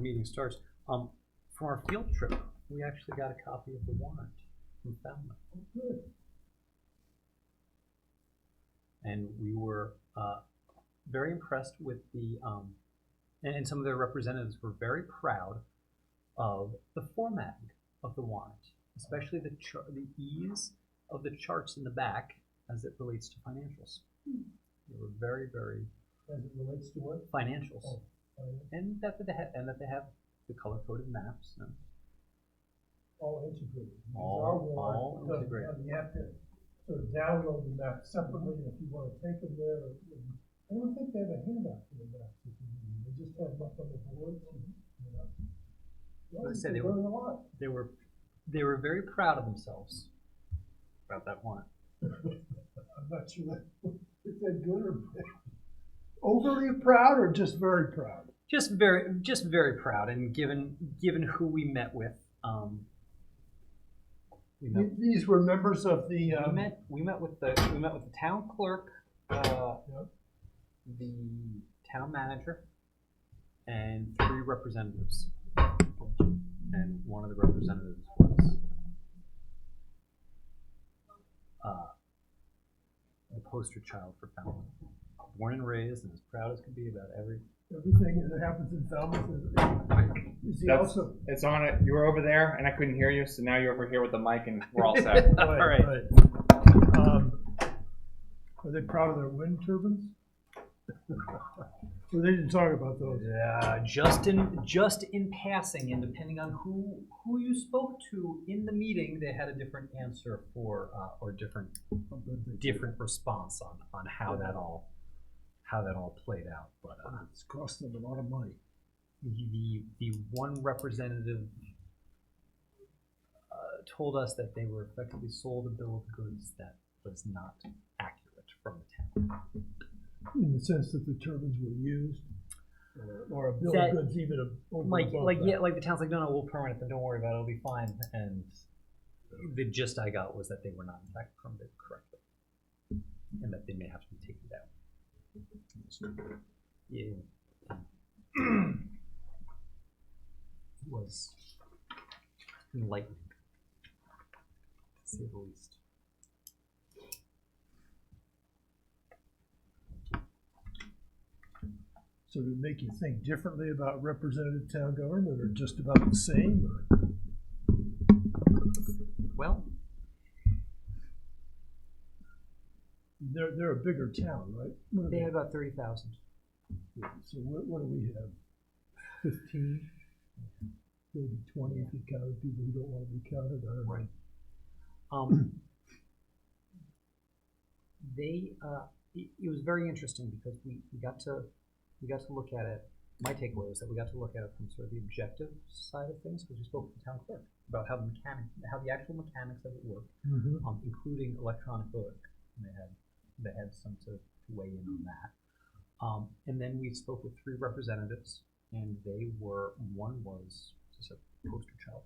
meeting starts, from our field trip, we actually got a copy of the warrant from Falmouth. Oh, good. And we were very impressed with the, and some of their representatives were very proud of the formatting of the warrant, especially the ease of the charts in the back as it relates to financials. They were very, very As it relates to what? financials, Oh, and that they have the color-coded maps. And all integrated. Because All- our warrant all doesn't integrated. have- You have to sort of download the map separately if you want to take them there. I don't think they have a handout for the maps. They just have them up on the boards. As I said, they they were- learn a lot. they were very proud of themselves about that warrant. I'm not sure that if they're good or bad. Overly proud or just very proud? Just very proud, and given who we met with, These were members of the. we met with the town clerk, Yep. the town manager, and 3 representatives. And one of the representatives was the poster child for Falmouth. Born and raised, and as proud as could be about Everything that happens in Falmouth is he also. It's on it. You were over there, and I couldn't hear you, so now you're over here with the mic, and we're all set. All right. Are they proud of their wind turbines? Well, they didn't talk about those. Yeah, just in passing, and depending on who you spoke to in the meeting, they had a different answer for or different response on how that all played out. But It's cost them a lot of money. the one representative told us that they were effectively sold a bill of goods that was not accurate from the town. In the sense that the turbines were used, or a bill of goods even over like that. the town's like, no, we'll permit them, don't worry about it, it'll be fine. And the gist I got was that they were not in fact permitted correctly, and that they may have to be taken down. Yeah. It was enlightening, to say the least. So did it make you think differently about representative town government, or just about the same? Or? Well, They're a bigger town, right? What are they had about 30,000. Yeah, so what do we have? 15? Maybe 20 if you counted people who don't want to be counted. I don't know. It was very interesting because we got to look at it. My takeaway was that we got to look at it from sort of the objective side of things, because we spoke with the town clerk about how the actual mechanics of it work, including electronic voting. And they had some to weigh in on that. And then we spoke with 3 representatives, and one was just a poster child,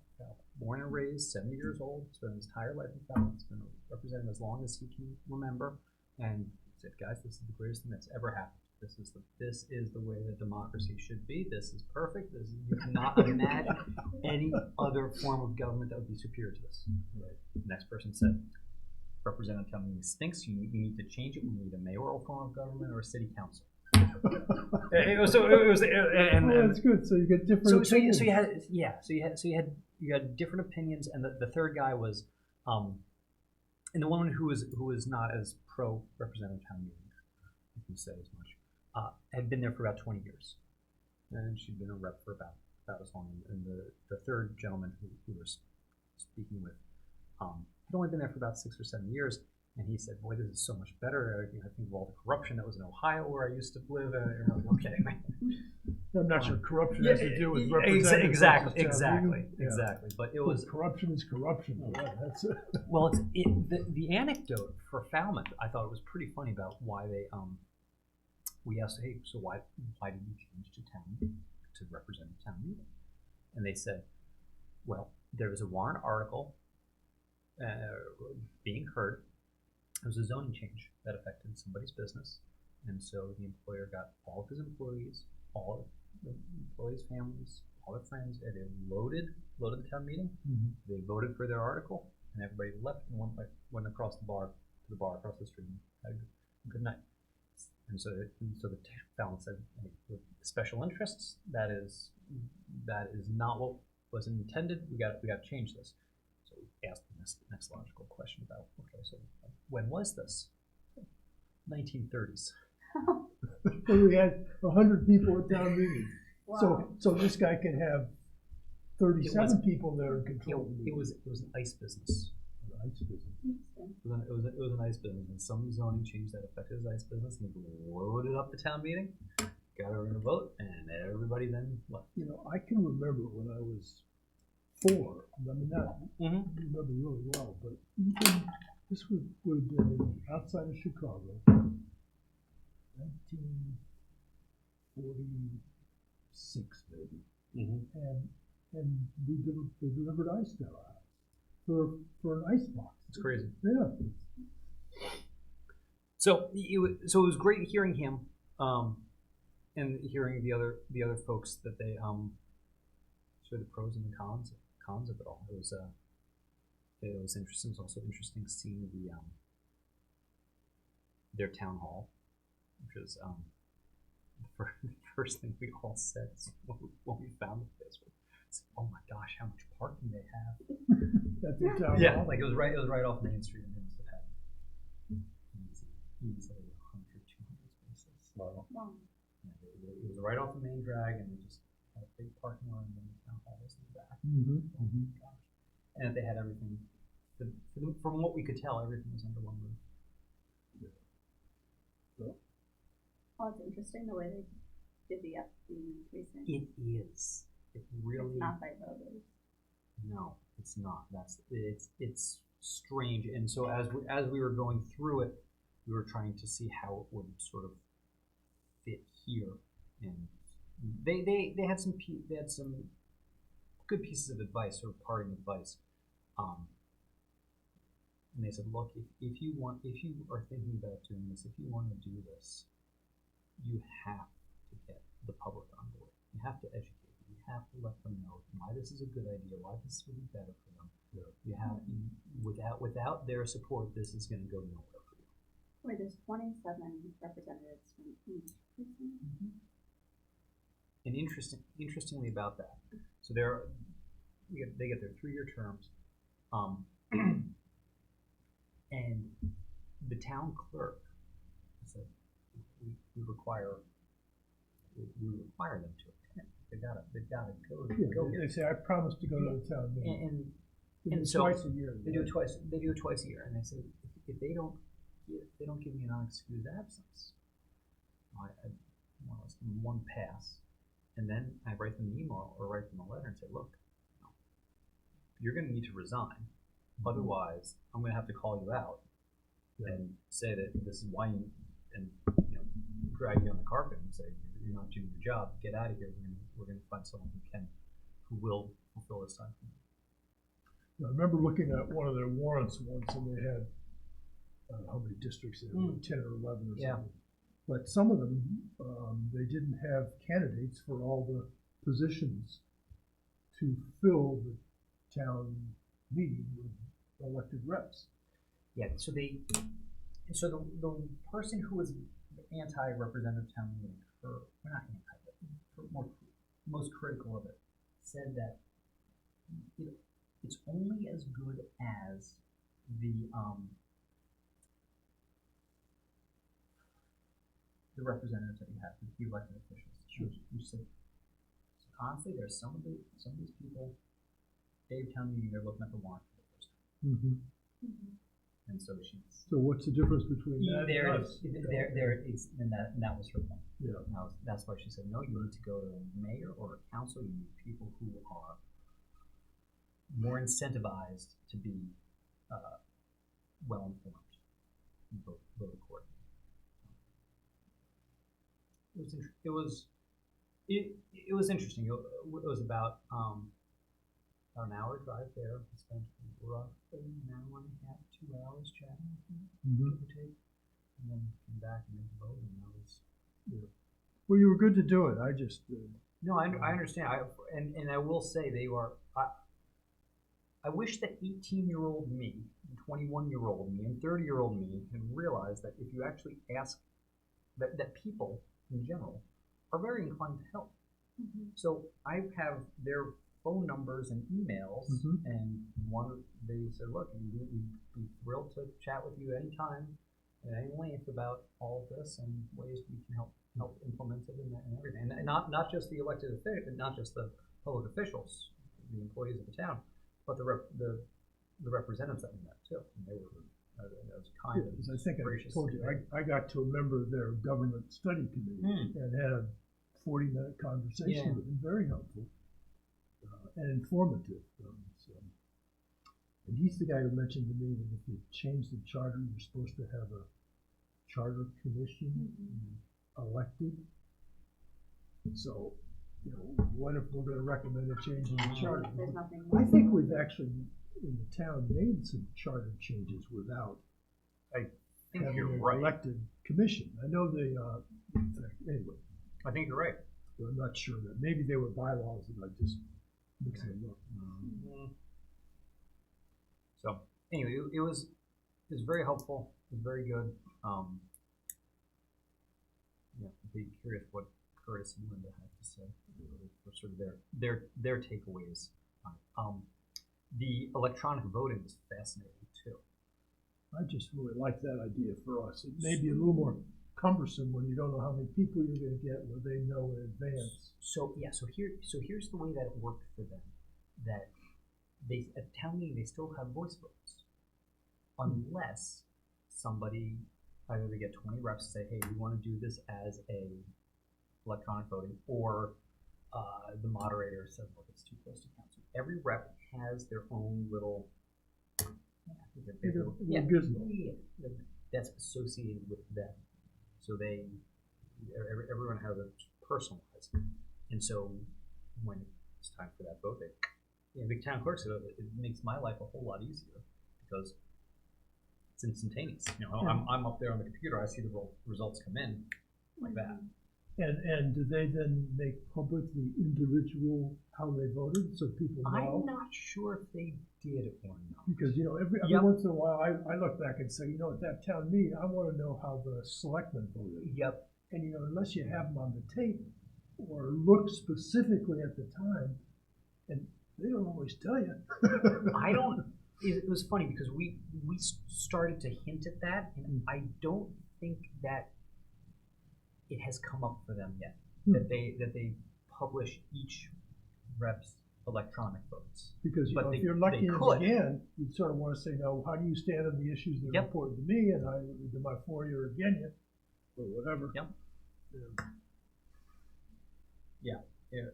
born and raised, 70 years old, spent his entire life in Falmouth, been a representative as long as he can remember, and said, guys, this is the greatest thing that's ever happened. This is the way that democracy should be. This is perfect. You cannot imagine any other form of government that would be superior to this. Right. The next person said, Representative Town Meeting stinks. We need to change it. We need a mayoral form of government or a city council. That's good. So you get different opinions. So you had different opinions, and the third guy was, and the woman who was not as pro Representative Town Meeting, I can say as much, had been there for about 20 years, and she'd been a rep for about as long. And the third gentleman who we were speaking with, had only been there for about 6 or 7 years. And he said, boy, this is so much better. I think of all the corruption that was in Ohio where I used to live. Okay. I'm not sure corruption has to do with representatives. Exactly. But it was corruption is corruption. Yeah, that's it. Well, the anecdote for Falmouth, I thought it was pretty funny about why they we asked, hey, so why did you change to represent town meeting? And they said, well, there was a warrant article being heard. It was a zoning change that affected somebody's business, and so the employer got all of his employees, all of the employees' families, all their friends, and they loaded the town meeting. Mhm. They voted for their article, and everybody left and went across the bar to the bar across the street and had a good night. And so the town said, hey, with special interests, that is not what was intended. We got to change this. So we asked the next logical question about, okay, so when was this? 1930s. And we had 100 people at town meeting. Wow. So this guy can have 37 people there in control. of the It meeting. was an ice business. An ice business. It was an ice business, and some zoning change that affected his ice business, and they loaded up the town meeting, got her in a vote, and everybody then left. You know, I can remember when I was 4. I mean, not remember really well, but even this would have been outside of Chicago, 1946 maybe, and we delivered ice to our house for an ice box. It's crazy. Yeah. So it was great hearing him, and hearing the other folks that they sort of the pros and the cons of it all. It was interesting. It was also interesting seeing their town hall, which was the first thing we all said when we found the place was, oh my gosh, how much parking they have. That's their town Yeah, hall. like it was right off Main Street, and they must have had easily 100, 200 spaces. Wow. Wow. Yeah, it was right off the main drag, and they just had a big parking lot, and then the town hall was in the back. Mm-hmm. Oh my gosh. And they had everything, from what we could tell, everything was under one roof. Well, it's interesting the way they divvy up the precinct. It is. It really. It's not by voters. No, it's not. It's strange. And so as we were going through it, we were trying to see how it would sort of fit here. And they had some good pieces of advice, or parting advice. And they said, look, if you are thinking about doing this, if you want to do this, you have to get the public on board. You have to educate them. You have to let them know why this is a good idea, why this would be better for them. Yeah. You have without their support, this is going to go nowhere for you. Wait, there's 27 representatives from each precinct. Mm-hmm. And interestingly about that, so they get their 3-year terms, and the town clerk said we require them to attend. They've got to go They say, I promise to go to the town meeting. And so twice a year. They do it twice a year, and they say if they don't give me an unexcused absence, I more or less give them one pass, and then I write them an email or write them a letter and say, look, you're going to need to resign, otherwise I'm going to have to call you out and say that this is why you, and drag you on the carpet and say you're not doing your job. Get out of here. We're going to find someone who will fulfill this time. I remember looking at one of their warrants once, and they had I don't know how many districts there were, 10 or 11 or something. Yeah. But some of them, they didn't have candidates for all the positions to fill the town meeting with elected reps. Yeah. So the person who was anti-representative town meeting, or not anti, but most critical of it, said that it's only as good as the representatives that you have, the elected officials. Sure. You said, honestly, there's some of these people, Dave town meeting, they're looking at the warrant for the first time. Mm-hmm. Mm-hmm. And so she's. So what's the difference between that and us? And that was her point. Yeah. That's why she said, no, you need to go to a mayor or a council. You need people who are more incentivized to be well informed, vote accordingly. It was interesting. It was about an hour drive there. We spent roughly an hour and a half, 2 hours chatting, give or take, and then came back and made the vote, and that was. Yeah. Well, you were good to do it. I just No, I understand. And I will say they are. I wish that 18-year-old me, 21-year-old me, and 30-year-old me had realized that if you actually ask, that people in general are very inclined to help. So I have their phone numbers and emails, and they said, look, we'd be thrilled to chat with you anytime at any length about all of this and ways we can help implement it and everything. And not just the elected officials, not just the public officials, the employees of the town, but the representatives that we met too. And they were that was kind of I think gracious. I told you, I got to a member of their government study committee and had a 40-minute conversation with him, very helpful and informative. And he's the guy who mentioned to me that if you change the charter, you're supposed to have a charter commission elected. So, what if we're going to recommend a change in the charter? There's nothing. I think we've actually, in the town, made some charter changes without I think having you're an right. elected commission. I know they, anyway, I think you're right. I'm not sure that, maybe they were bylaws and I just mixed them up. So anyway, it was very helpful. It was very good. I'd be curious what Curtis and Linda had to say for sort of their takeaways. The electronic voting was fascinating too. I just really like that idea for us. It may be a little more cumbersome when you don't know how many people you're going to get, where they know in advance. So here's the way that it worked for them. That they at town meeting they still have voice votes, unless somebody either they get 20 reps to say, hey, we want to do this as a electronic voting, or the moderator says, look, it's too close to council. Every rep has their own little Gizmo. That's associated with them. So everyone has it personalized, and so when it's time for that vote, the town clerk said it makes my life a whole lot easier because it's instantaneous. I'm up there on the computer, I see the results come in like that. And do they then make public the individual how they voted so people know? I'm not sure if they did or not. Because every once in a while I look back and say, at that town meeting I want to know how the selectmen voted. Yep. And unless you have them on the tape or look specifically at the time, and they don't always tell you. I don't. It was funny because we started to hint at that, and I don't think that it has come up for them yet that they publish each rep's electronic votes. Because if you're lucky again, you'd sort of want to say, no, how do you stand on the issues that are important to me, and am I for you or against you, or whatever. Yep. Yeah.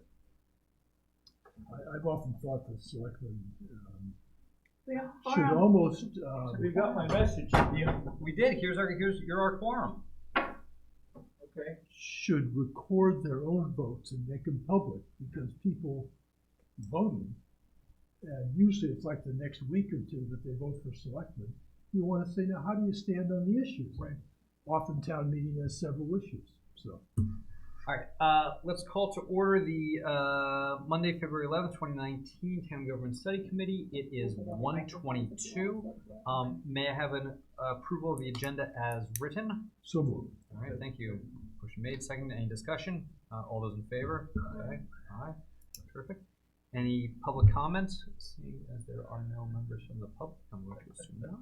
I've often thought the selectmen Yeah, should almost. You got my message. We did. You're our quorum. Okay. Should record their own votes and make them public, because people voting, and usually it's like the next week or two that they vote for selectmen. You want to say, now, how do you stand on the issues? Right. Often town meeting has several issues. So. All right. Let's call to order the Monday, February 11th, 2019 Town Government Study Committee. It is 1:22. May I have an approval of the agenda as written? So moved. All right. Thank you. Motion made. Second. Any discussion? All those in favor? Okay. Aye. Terrific. Any public comments? Seeing as there are no members from the public, I'm going to assume no.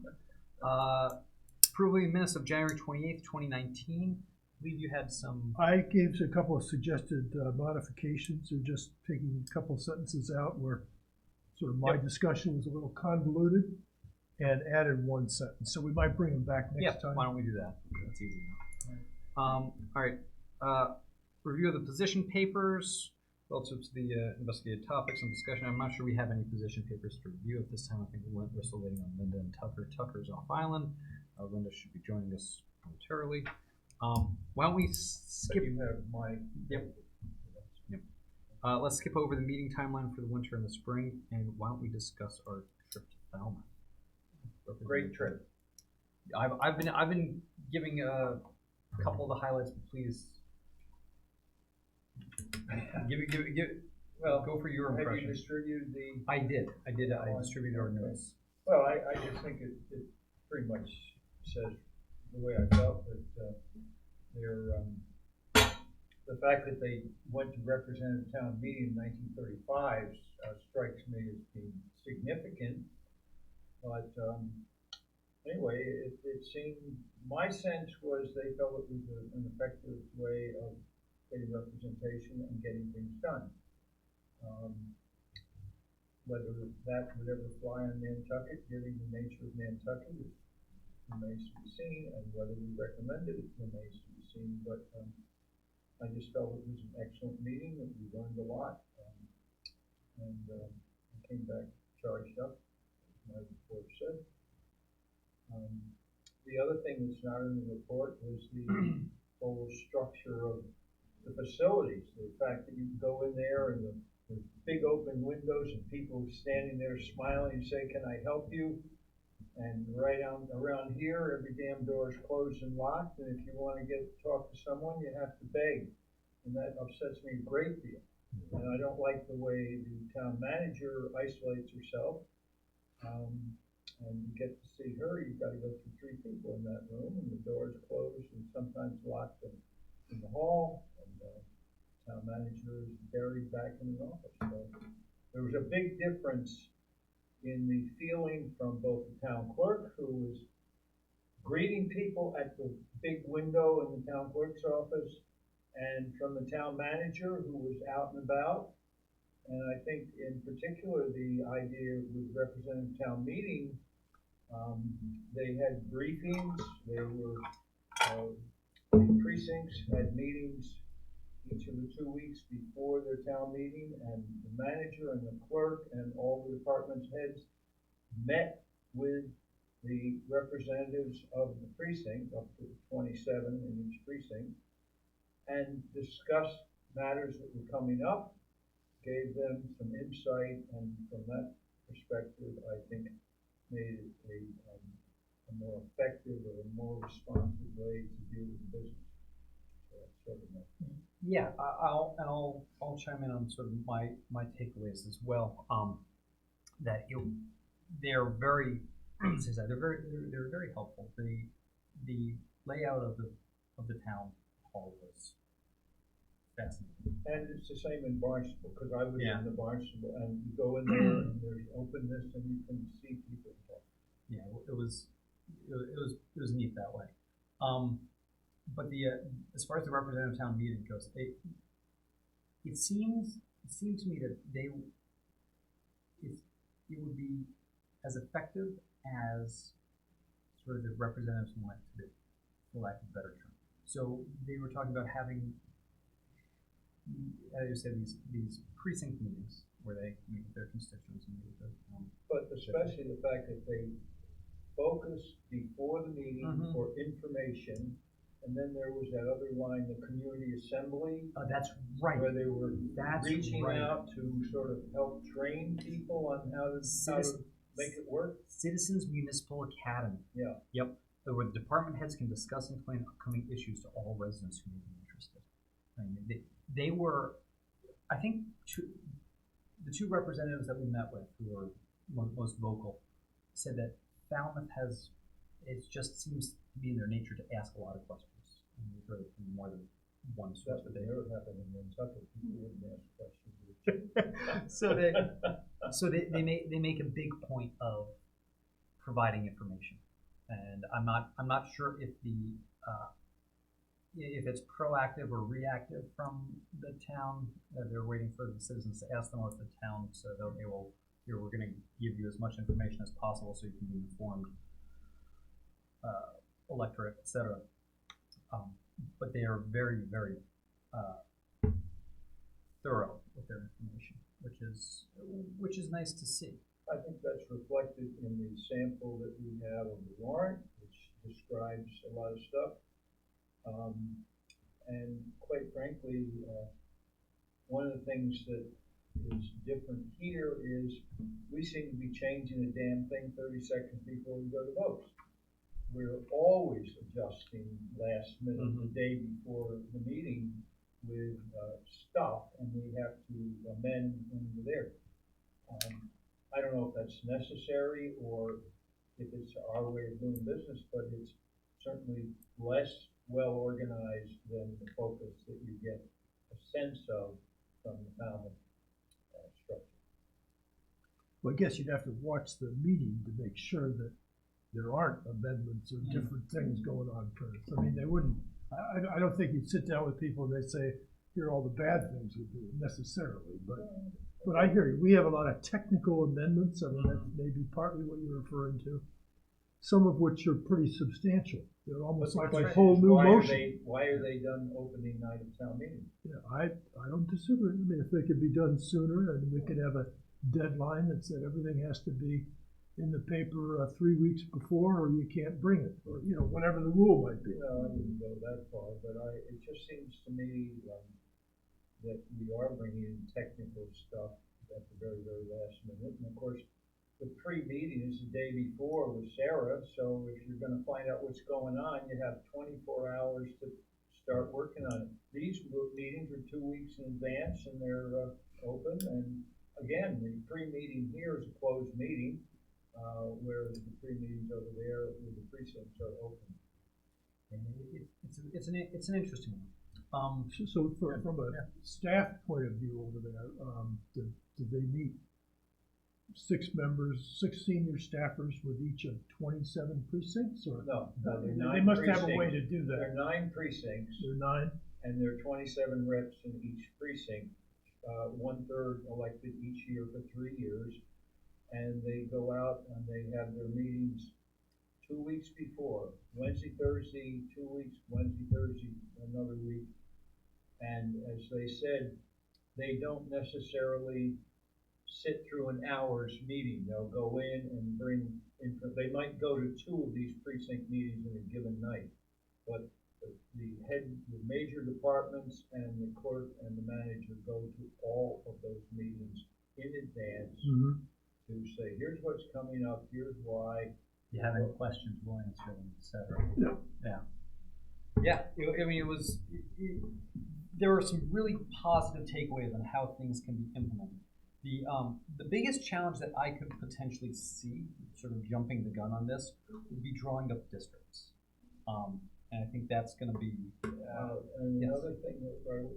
Approval of minutes of January 28th, 2019. I believe you had some. I gave a couple of suggested modifications, or just taking a couple of sentences out where sort of my discussion was a little convoluted, and added one sentence. So we might bring them back next time. Why don't we do that? That's easy enough. All right. Review of the position papers relative to the investigated topics and discussion. I'm not sure we have any position papers to review at this time. I think we're still waiting on Linda and Tucker. Tucker's off island. Linda should be joining us momentarily. Why don't we skip? You have my. Yep. Let's skip over the meeting timeline for the winter and the spring, and why don't we discuss our trip to Falmouth? Great trip. I've been giving a couple of the highlights, but please Give it, Well, go for your have you impression. distributed the? I distributed our notes. Well, I just think it pretty much says the way I felt, that, the fact that they went to representative town meeting in 1935 strikes me as being significant. But, anyway, it seemed, my sense was they felt it was an effective way of getting representation and getting things done. Whether that would ever fly on Nantucket, given the nature of Nantucket, remains to be seen, and whether we recommend it remains to be seen. But I just felt it was an excellent meeting, that we learned a lot, and I came back charged up, as my report said. The other thing that's not in the report was the whole structure of the facilities. The fact that you can go in there and there's big open windows and people standing there smiling and say, "Can I help you?" And right around here, every damn door is closed and locked, and if you want to talk to someone, you have to beg. And that upsets me a great deal. And I don't like the way the town manager isolates herself. And you get to see her, you've got to go through 3 people in that room, and the door is closed and sometimes locked in the hall, and the town manager is buried back in the office. So there was a big difference in the feeling from both the town clerk, who was greeting people at the big window in the town clerk's office, and from the town manager, who was out and about. And I think in particular, the idea with representative town meeting, they had briefings, the precincts had meetings each of the 2 weeks before their town meeting, and the manager and the clerk and all the department heads met with the representatives of the precinct, up to 27 in each precinct, and discussed matters that were coming up, gave them some insight, and from that perspective, I think made it a more effective or a more responsive way to deal with the business. So that's sort of my. Yeah, I'll chime in on sort of my takeaways as well. That they're very, they're very helpful. The layout of the town hall was fascinating. And it's the same in Barnstable, because I was Yeah. in the Barnstable, and you go in there and there's openness and you can see people talk. Yeah, it was neat that way. But as far as the representative town meeting goes, it seemed to me that it would be as effective as sort of the representatives want it to be, for lack of a better term. So they were talking about having, as you said, these precinct meetings where they meet with their constituents and meet with their But especially the fact that they focused before the meeting for information, and then there was that other line, the community assembly, that's right. where they were That's reaching right. out to sort of help train people on how to make it work. Citizens Municipal Academy. Yeah. Yep. Where the department heads can discuss and explain upcoming issues to all residents who may be interested. I mean, they were, I think, the 2 representatives that we met with who were most vocal said that Falmouth it just seems to be in their nature to ask a lot of questions. And we've heard it from more than one source. That would never happen in Nantucket. People wouldn't ask questions. So they make a big point of providing information, and I'm not sure if it's proactive or reactive from the town. They're waiting for the citizens to ask them, or if the town said, okay, well, here we're going to give you as much information as possible so you can be informed, electorate, etc. But they are very, very thorough with their information, which is nice to see. I think that's reflected in the sample that we have of the warrant, which describes a lot of stuff. And quite frankly, one of the things that is different here is we seem to be changing the damn thing 30 seconds before we go to vote. We're always adjusting last minute, the day before the meeting, with, stuff, and we have to amend when we're there. I don't know if that's necessary or if it's our way of doing business, but it's certainly less well organized than the focus that you get a sense of from the Falmouth structure. Well, I guess you'd have to watch the meeting to make sure that there aren't amendments or different things going on first. I mean, they wouldn't, I don't think you'd sit down with people and they say, here are all the bad things we do necessarily, but I hear you. We have a lot of technical amendments. I mean, that's maybe partly what you're referring to. Some of which are pretty substantial. They're almost like a whole new motion. Why are they done opening night of town meeting? Yeah, I don't disagree. I mean, if they could be done sooner and we could have a deadline that said everything has to be in the paper 3 weeks before, or you can't bring it, or whatever the rule might be. Well, I wouldn't go that far, but it just seems to me that we are bringing in technical stuff at the very, very last minute. And of course, the pre-meeting is the day before with Sarah, so if you're going to find out what's going on, you have 24 hours to start working on it. These meetings are 2 weeks in advance, and they're open. And again, the pre-meeting here is a closed meeting, whereas the pre-meetings over there with the precincts are open. And it's an interesting one. So from a staff point of view over there, do they meet 6 members, 6 senior staffers with each of 27 precincts, or No, they're they 9 must precincts. have a way to do There that. are 9 precincts, They're 9. and there are 27 reps in each precinct, 1/3 elected each year for 3 years. And they go out and they have their meetings 2 weeks before, Wednesday, Thursday, 2 weeks, Wednesday, Thursday, another week. And as they said, they don't necessarily sit through an hour's meeting. They'll go in and bring they might go to 2 of these precinct meetings in a given night, but the major departments and the clerk and the manager go to all of those meetings in advance to say, here's what's coming up, here's why. If you have any questions, we'll answer them, etc. Yeah. I mean, there are some really positive takeaways on how things can be implemented. The biggest challenge that I could potentially see, sort of jumping the gun on this, would be drawing up districts. And I think that's going to be. And yes. another thing,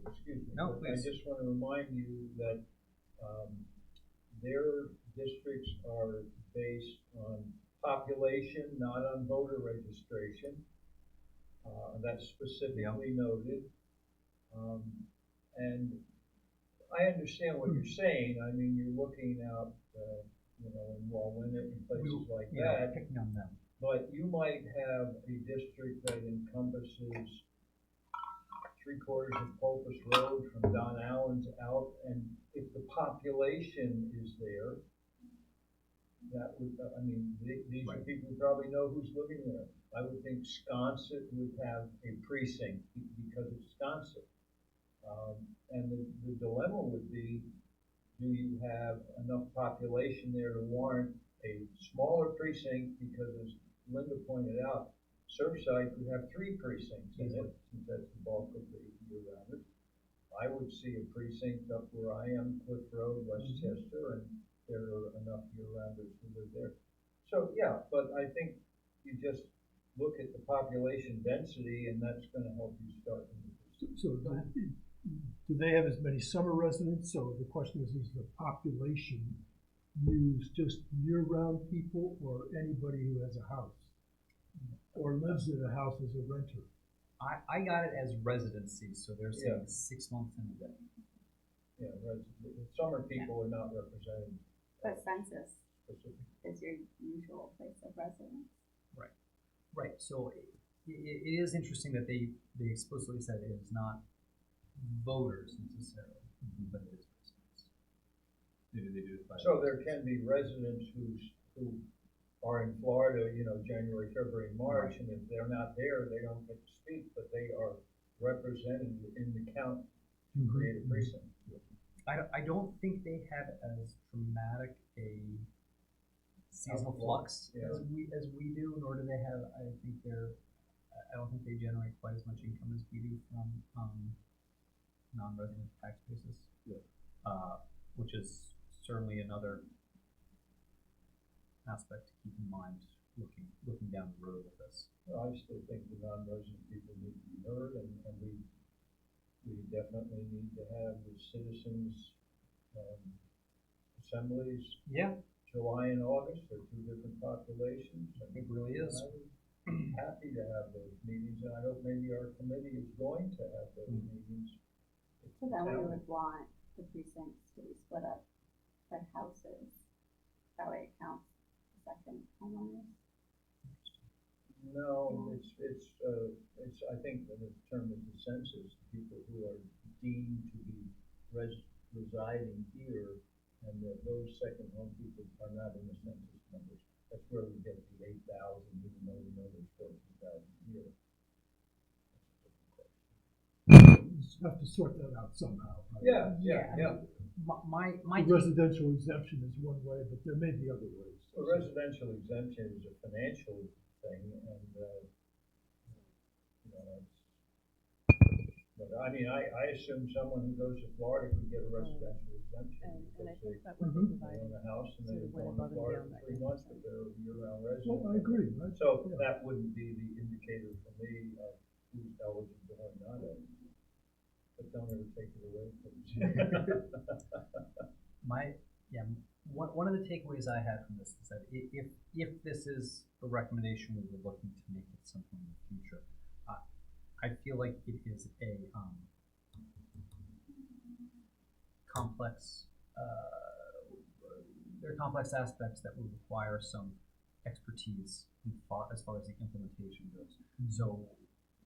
excuse me, no, please. I just want to remind you that their districts are based on population, not on voter registration. That's specifically noted. And I understand what you're saying. I mean, you're looking out, in Walwinet and places like that. Picking on them. But you might have a district that encompasses 3/4 of Pulpus Road from Don Allen's out, and if the population is there, that would, these are people who probably know who's living there. I would think Sconset would have a precinct because it's Sconset. And the dilemma would be, do you have enough population there to warrant a smaller precinct? Because as Linda pointed out, Surfside could have 3 precincts in it, since that's the bulk of the year-rounders. I would see a precinct up where I am, Cliff Road, Westchester, and there are enough year-rounders who live there. So, yeah, but I think you just look at the population density, and that's going to help you start. So do they have as many summer residents? So the question is the population use just year-round people, or anybody who has a house or lives in a house as a renter? I got it as residency, so they're saying 6 months in a day. Yeah, summer people are not represented. But census is your usual place of residence. Right. So it is interesting that they explicitly said it is not voters necessarily, but it is residents. Maybe they do it by So there can be residents who are in Florida, January, February, March, and if they're not there, they don't get to speak, but they are represented in the count to create a precinct. I don't think they have as dramatic a seasonal flux as we do, nor do they have. I don't think they generate quite as much income as we do from non-resident tax basis. Yeah. Which is certainly another aspect to keep in mind looking down the road with this. Well, I still think the non-resident people need to be heard, and we definitely need to have the citizens, assemblies, Yeah, July and August, they're two different populations. it really is. I would be happy to have those meetings, and I hope maybe our committee is going to have those meetings. So then we would want the precincts to be split up by houses. That way it counts the second homeowners. No, it's, I think the term is the census, people who are deemed to be residing here, and that those second home people are not in the census numbers. That's where we get the 8,000, even though we know there's 14,000 here. You just have to sort that out somehow. Right? Yeah. My The residential exemption is one way, but there may be other ways. Well, residential exemption is a financial thing, and, you know, but I mean, I assume someone who goes to Florida could get a residential exemption And I because think they that would be own divided. a house and sort they of go went to above and Florida beyond for that 3 months, but they're a year-round resident. Well, I agree, right? So Yeah. that wouldn't be the indicator for me of who's eligible or not eligible. But don't ever take it away from me. One of the takeaways I had from this is that if this is a recommendation we were looking to make it something in the future, I feel like it is a complex. There are complex aspects that would require some expertise as far as the implementation goes. So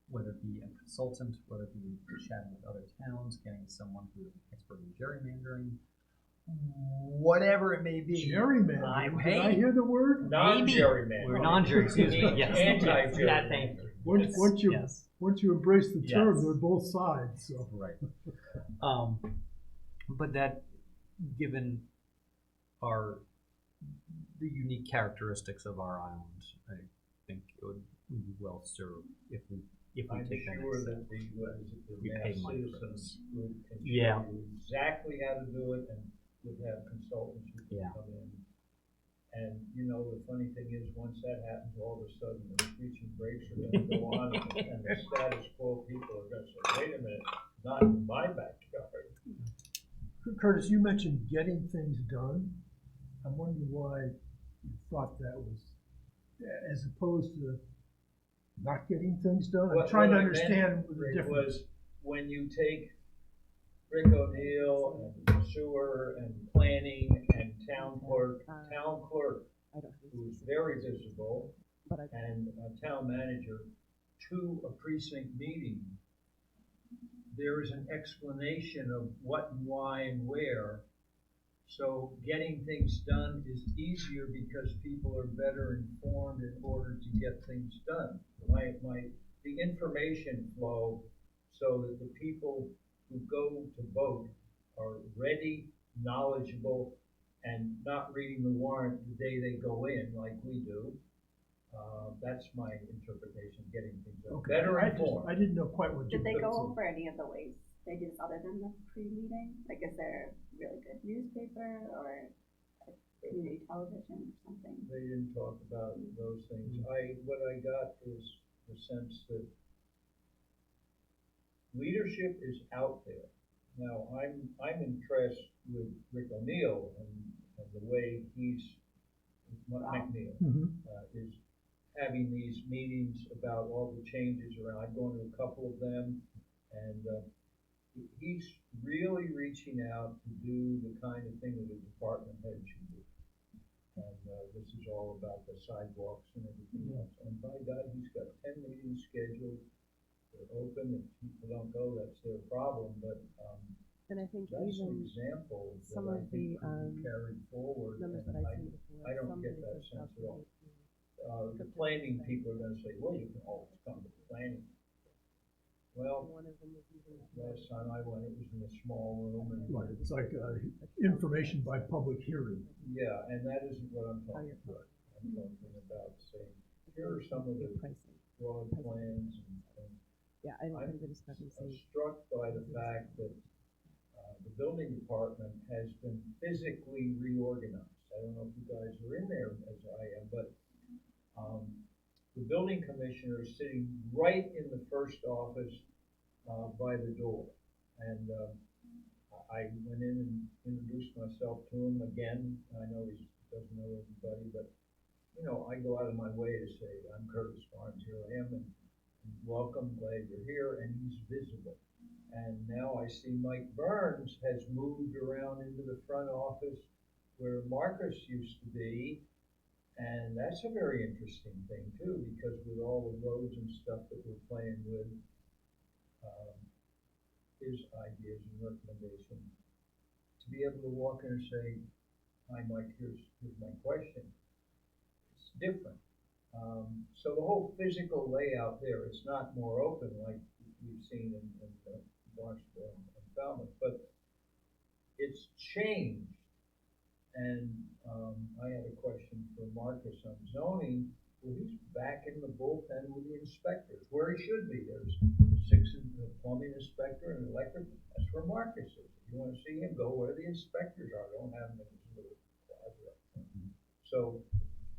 whether it be a consultant, whether it be chatting with other towns, getting someone who is an expert in gerrymandering, whatever it may be. Gerrymandering. Did I hear the word? Non-gerrymandering. We're non-jury, excuse me. Yes. Anti-gerrymandering. Yeah, thank you. Once you embrace the term, Yes. they're both sides. So Right. But that, given the unique characteristics of our island, I think it would be well served if we I'm take that sure next that step. the We mass pay money for citizens this. group can Yeah. show you exactly how to do it, and would have consultants who can Yeah. come in. And, you know, the funny thing is, once that happens, all of a sudden, the screeching brakes are gonna go on, and the status quo people are gonna say, wait a minute, not in my backyard. Curtis, you mentioned getting things done. I'm wondering why you thought that was, as opposed to not getting things done. I'm trying to understand the Rick, difference. was when you take Rick O'Neill and sewer and planning and town clerk, I don't have who's very visible, but I and a town manager to a precinct meeting, there is an explanation of what and why and where. So getting things done is easier because people are better informed in order to get things done. The information flow, so that the people who go to vote are ready, knowledgeable, and not reading the warrant the day they go in like we do. That's my interpretation of getting things done. Okay, Better I informed. didn't know quite what you Did they meant, go so- over any of the ways they do this other than the pre-meeting? Like, is there a really good newspaper or a community television or something? They didn't talk about those things. What I got is the sense that leadership is out there. Now, I'm impressed with Rick O'Neill and the way he's, McNeil, Mhm. is having these meetings about all the changes around. I've gone to a couple of them, and he's really reaching out to do the kind of thing that a department head should do. And this is all about the sidewalks and everything else. And by God, he's got 10 meetings scheduled. They're open. If people don't go, that's their problem. But and I think that's an even example that some I of think the, could be carried forward. numbers And that I've seen before, I don't some get places that sense at all. have The planning people are gonna say, well, you can always come to planning. Well, one of them was using that. last time I went, it was in a small room and. Right, it's like information by public hearing. Yeah, and that isn't what I'm How talking you're about. I'm talking about saying, here are some of the pricing. broad plans and Yeah, I don't I'm think the discrepancy. struck by the fact that the building department has been physically reorganized. I don't know if you guys are in there as I am, but the building commissioner is sitting right in the first office by the door. And I went in and introduced myself to him again. I know he doesn't know everybody, but you know, I go out of my way to say, I'm Curtis Barnes, here I am, and welcome, glad you're here, and he's visible. And now I see Mike Burns has moved around into the front office where Marcus used to be, and that's a very interesting thing too, because with all the roads and stuff that we're playing with, his ideas and recommendations, to be able to walk in and say, hi Mike, here's my question. It's different. So the whole physical layout there, it's not more open like we've seen in Barnstable and Falmouth, but it's changed. And I had a question for Marcus on zoning. Well, he's back in the bullpen with the inspectors, where he should be. There's 6 plumbing inspector and electric. That's where Marcus is. If you want to see him, go where the inspectors are. Don't have him in his little closet. So,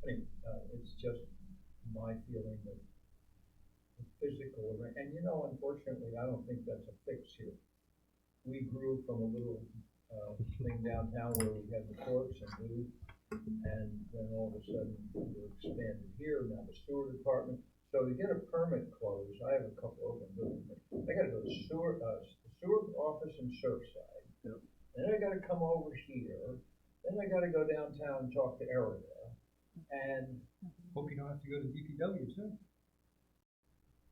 I mean, it's just my feeling that the physical, and you know, unfortunately, I don't think that's a fix here. We grew from a little thing downtown where we had the clerks and food, and then all of a sudden we were expanded here, now the sewer department. So to get a permit closed, I have a couple open buildings. I gotta go to the sewer office in Surfside. Yep. Then I gotta come over here, then I gotta go downtown and talk to Erica, and Hope you don't have to go to DPW too.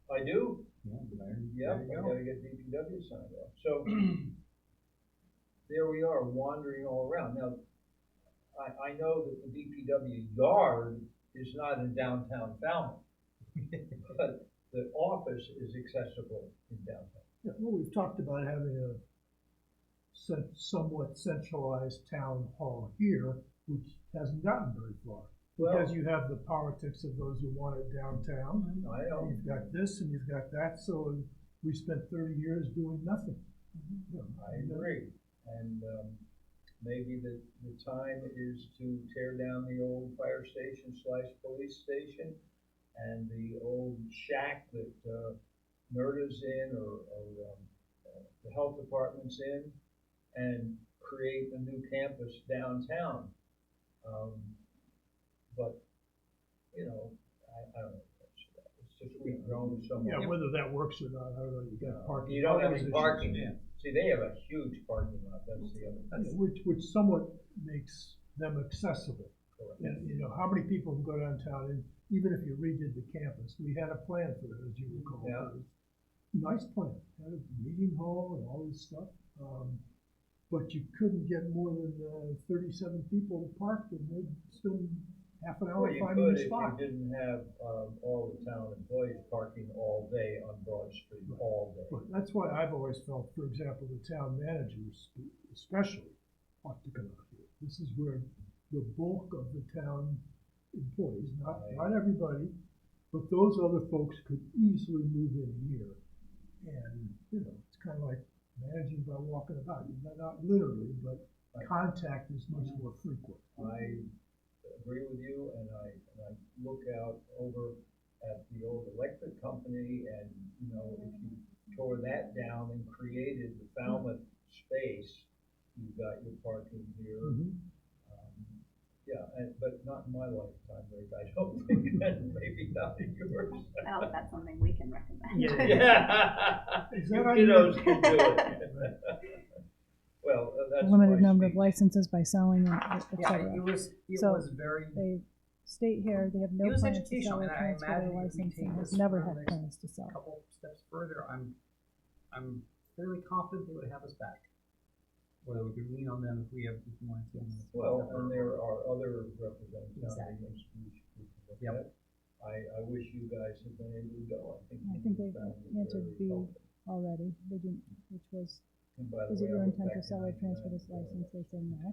I do. Yeah, Yep, I gotta get DPW signed off. So there we are, wandering all around. Now, I know that the DPW yard is not in downtown Falmouth, but the office is accessible in downtown. Yeah, well, we've talked about having a somewhat centralized town hall here, which hasn't gotten very far. Because you have the politics of those who want it downtown. I know. And you've got this and you've got that, so we spent 30 years doing nothing. I agree. And maybe the time is to tear down the old fire station / police station and the old shack that NERDA's in or the health department's in, and create a new campus downtown. But, you know, I don't know. It's just we've grown so much. Yeah, whether that works or not, I don't know. You got parking. You don't have any issues. parking. Yeah. See, they have a huge parking lot. That's the other thing. Which somewhat makes them accessible. Correct. And, you know, how many people can go downtown, and even if you redid the campus, we had a plan for that, as you recall. Yeah. Nice plan, had a meeting hall and all this stuff, but you couldn't get more than 37 people parked, and they'd spend half an hour Well, you finding could a if spot. you didn't have all the town employees parking all day on Broad Street, Right. all day. But that's why I've always felt, for example, the town managers especially ought to come out here. This is where the bulk of the town employees, not everybody, but those other folks could easily move in here. And, you know, it's kind of like managing by walking about. Not literally, but contact is much more frequent. I agree with you, and I look out over at the old electric company, and, you know, if you tore that down and created the Falmouth space, you've got your parking here. Mhm. Yeah, but not in my lifetime, Rick, I don't think, and maybe not in yours. I don't think that's something we can recommend. Yeah. Is You that kiddos can do it. Well, that's Limited my number of speech. licenses by selling, et Yeah, cetera. it So, was very, They state here, they have It no was plans to educational, sell or and I transfer their imagine if we license take and has this never for the had next plans to sell. couple steps further, I'm fairly confident they would have us back. Whether we could lean on them if we wanted to. Well, and there are other representatives Exactly. we can look Yep. at. I wish you guys had been able to go. I think they found it answered very B helpful. already, they didn't, which was, And by the is it way, your I went intent to back sell or 99, transfer this license? They say no.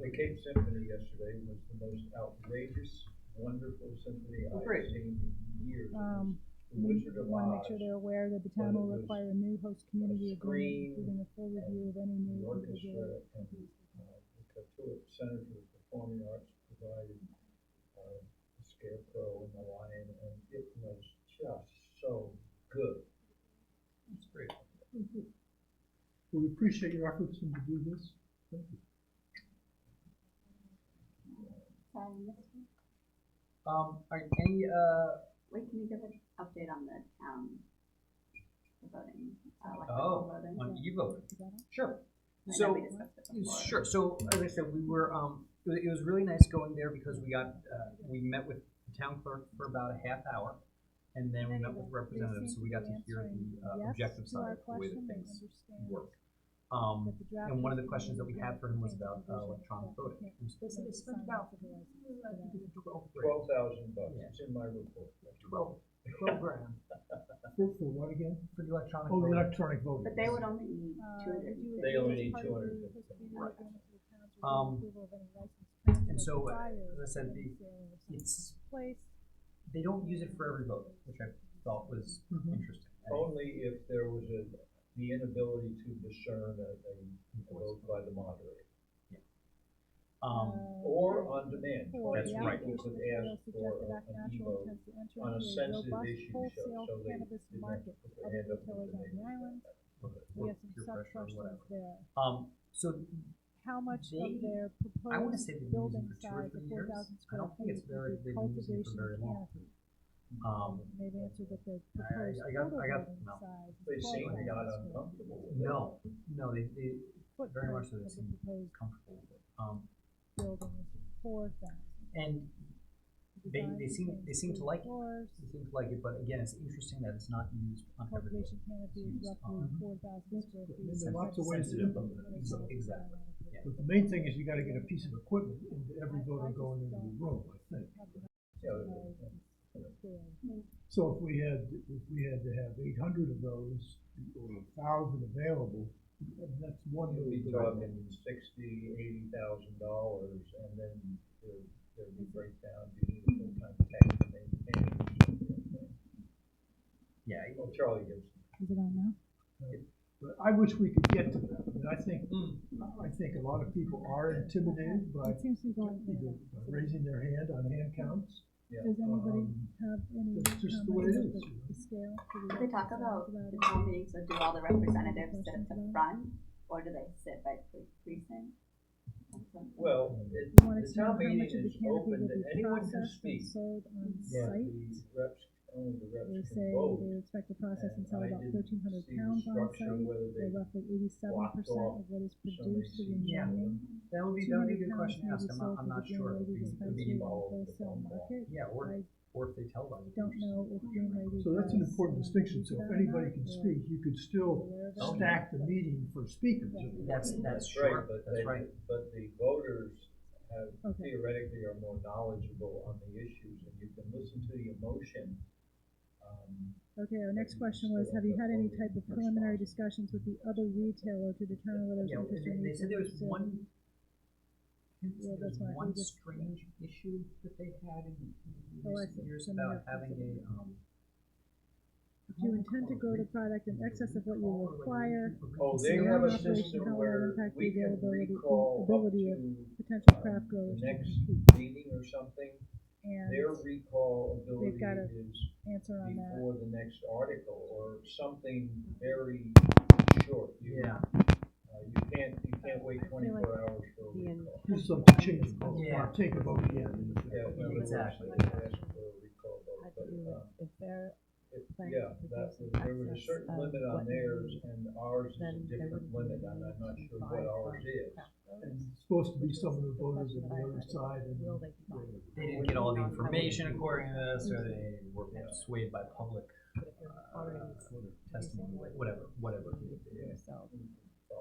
The Cape Symphony yesterday was the most outrageous, wonderful symphony Oh, I've great. seen in years. It was The We Wizard of wanna make sure Oz. they're aware that the but town will it was require a new host community agreement, screen including a full review of any The new individual. orchestra and the Nantucket Center for the Performing Arts provided the Scarecrow and the Lion, and it was just so good. That's great. We appreciate your efforts to do this. Thank you. Sorry, I missed you. Are any, Wait, can you give an update on the town, the voting, oh, electrical voting? on e-voting? Is that it? Sure. I know So, we discussed it before. sure, so, as I said, we were, it was really nice going there because we got, we met with the town clerk for about a half hour. And then we met with representatives, so we got to hear the objective side of the way that things work. And one of the questions that we had for him was about electronic voting. And so they said they spent about, I think it's $12,000. $12,000. Yeah. It's in my report. 12 grand For what again? for the electronic Oh, the voting. electronic voting. But they would only need 200. They only need 250. Right. And so, as I said, it's, they don't use it for every vote, which I thought was interesting. Only if there was the inability to discern a vote by the moderator. Or on demand. That's right. People could ask for an e-vote on a sensitive issue, so they didn't have to put their hand up with the name. We have some Peer sub pressure or questions whatever. there. So How much They- of their I wanna proposed say they've been building using it for 2 or size 3 of years. 4,000 I square don't think feet it's would very, be they've been using it for cultivation very long. canopy? Um, They've answered that the I proposed got- photo I got- building no. size They is seem 12,000 not square feet. uncomfortable with it. no, they very much so. They Footprint of the seem proposed comfortable with it. building is 4,000. And they seem to like it. Floors, They seem to like it, but again, it's interesting that it's not used on every vote. cultivation canopy is Used roughly on 4,000 square feet. There's lots of ways to Sensitive. implement it. Exactly. Yeah. But the main thing is you gotta get a piece of equipment into every voter going into the room, I think. So if we had to have 800 of those, or 1,000 available, that's one You'd really be good. talking $60,000, $80,000, and then there'd be breakdown, you need a full-time tech to maintain. Yeah. Well, Charlie gives. Is it on now? But I wish we could get to that. I mean, I think a lot of people are intimidated by It seems to be going. either raising their hand on hand counts. Yeah. Does anybody have any That's just the way it comments is. about the scale? Do they talk about the town meeting, so do all the representatives sit at the front, or do they sit by precinct? Well, You want to the town explain how meeting much of the is canopy open will to be anyone who processed and speaks. sold on Yeah. site? The reps, only the They reps say can vote. they expect to process and sell And I about didn't 1,300 see the pounds on structure, site, whether or they roughly 87% off of what is so many produced is seats. Yeah. remaining. That would be a 200 good pounds question to may ask. be I'm sold not to the sure. Green Lady It'd dispensary be- and follow the wholesale phone call. market. Yeah, I or if they tell them. don't know if Green Lady So that's an does, important distinction. So if that or anybody not, can or speak, you could still aware of it. Oh, stack the meeting for speakers. That's That's sure. right, but That's right. but the voters have Okay. theoretically are more knowledgeable on the issues, and you can listen to the emotion. Okay, our next question was, have you had any type of preliminary discussions with the other retailer to determine whether Yeah, there's interest in they said there was resale? one. Yeah, There was that's fine. one We just- strange issue that they had in Oh, I recent see. years Then we about have to having consider a. If you intend to grow the product in excess of what you require, Oh, they Consider have a operation, system how will that where impact we the can availability- recall up ability of to potential craft the growers to next compete. meeting or something. And Their recall ability got a is answer on that. before the next article or something very short. Yeah. You can't wait 24 hours for a recall. Just something to change the vote, Yeah. or take a vote again. Yeah, in other words, Exactly. they ask for a recall vote, but, If they're planning yeah, to that produce was, there was a excess certain of limit on what you theirs, need, and ours is a then there different wouldn't be limit, and any I'm not need sure to what buy ours from is. craft growers. And it's supposed to be some of the Which is the voters on question the that I other had. side and. Will they be buying? They didn't get all the information according to this, or they were swayed by public But if you're already testimony, producing whatever. what you need for yourself,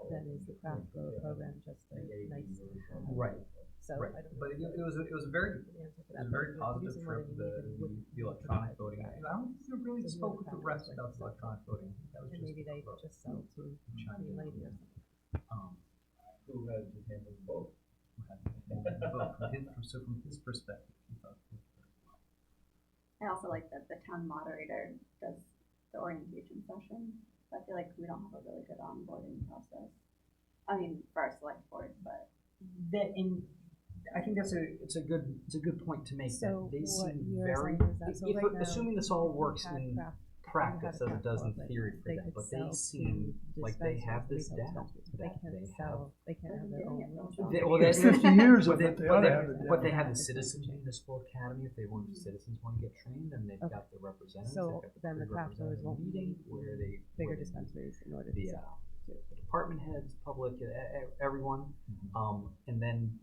then is the craft grower program just a nice to have? Right. So Right, I don't but know. it was a very The answer to it was that, a very but if you're positive producing more trip. than you need, then you wouldn't The put electronic it voting. back. I don't think we really So spoke you with the have rest to about the electronic voting. That was And just maybe they about, just sell to Green Lady or something. Who had to handle both? who had the vote. From his perspective, he thought it worked very well. I also like that the town moderator does the orientation session. I feel like we don't have a really good onboarding process. I mean, for our select board, but I think it's a good point to make. So that they what seem you're very, saying is that, so right now, assuming this all if you works had in craft- practice you as had a it does in craft theory outlet, for them, could but they sell seem to like they have this dispensaries, down. retail That dispensaries. They can't have their own rooms. Well, that's 50 years of but it, they ought to have it But they down. have the Citizens Municipal Academy if they want, citizens want to get trained, and they've Okay. got the representatives. So they've got then the craft stores pre-representative won't meeting need where they bigger where they dispensaries in order to the, sell. the department heads, public, everyone, and then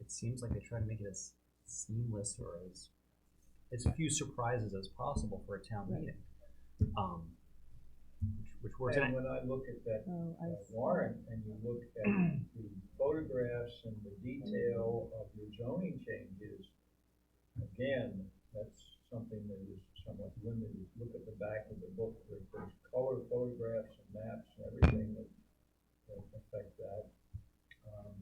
it seems like they try to make it as seamless or as few surprises as possible for a town Right. meeting, which works. And when I look at that Oh, I see. warrant and you look at the photographs and the detail of your zoning changes, again, that's something that is somewhat limited. Look at the back of the book, there's color photographs and maps and everything that affect that.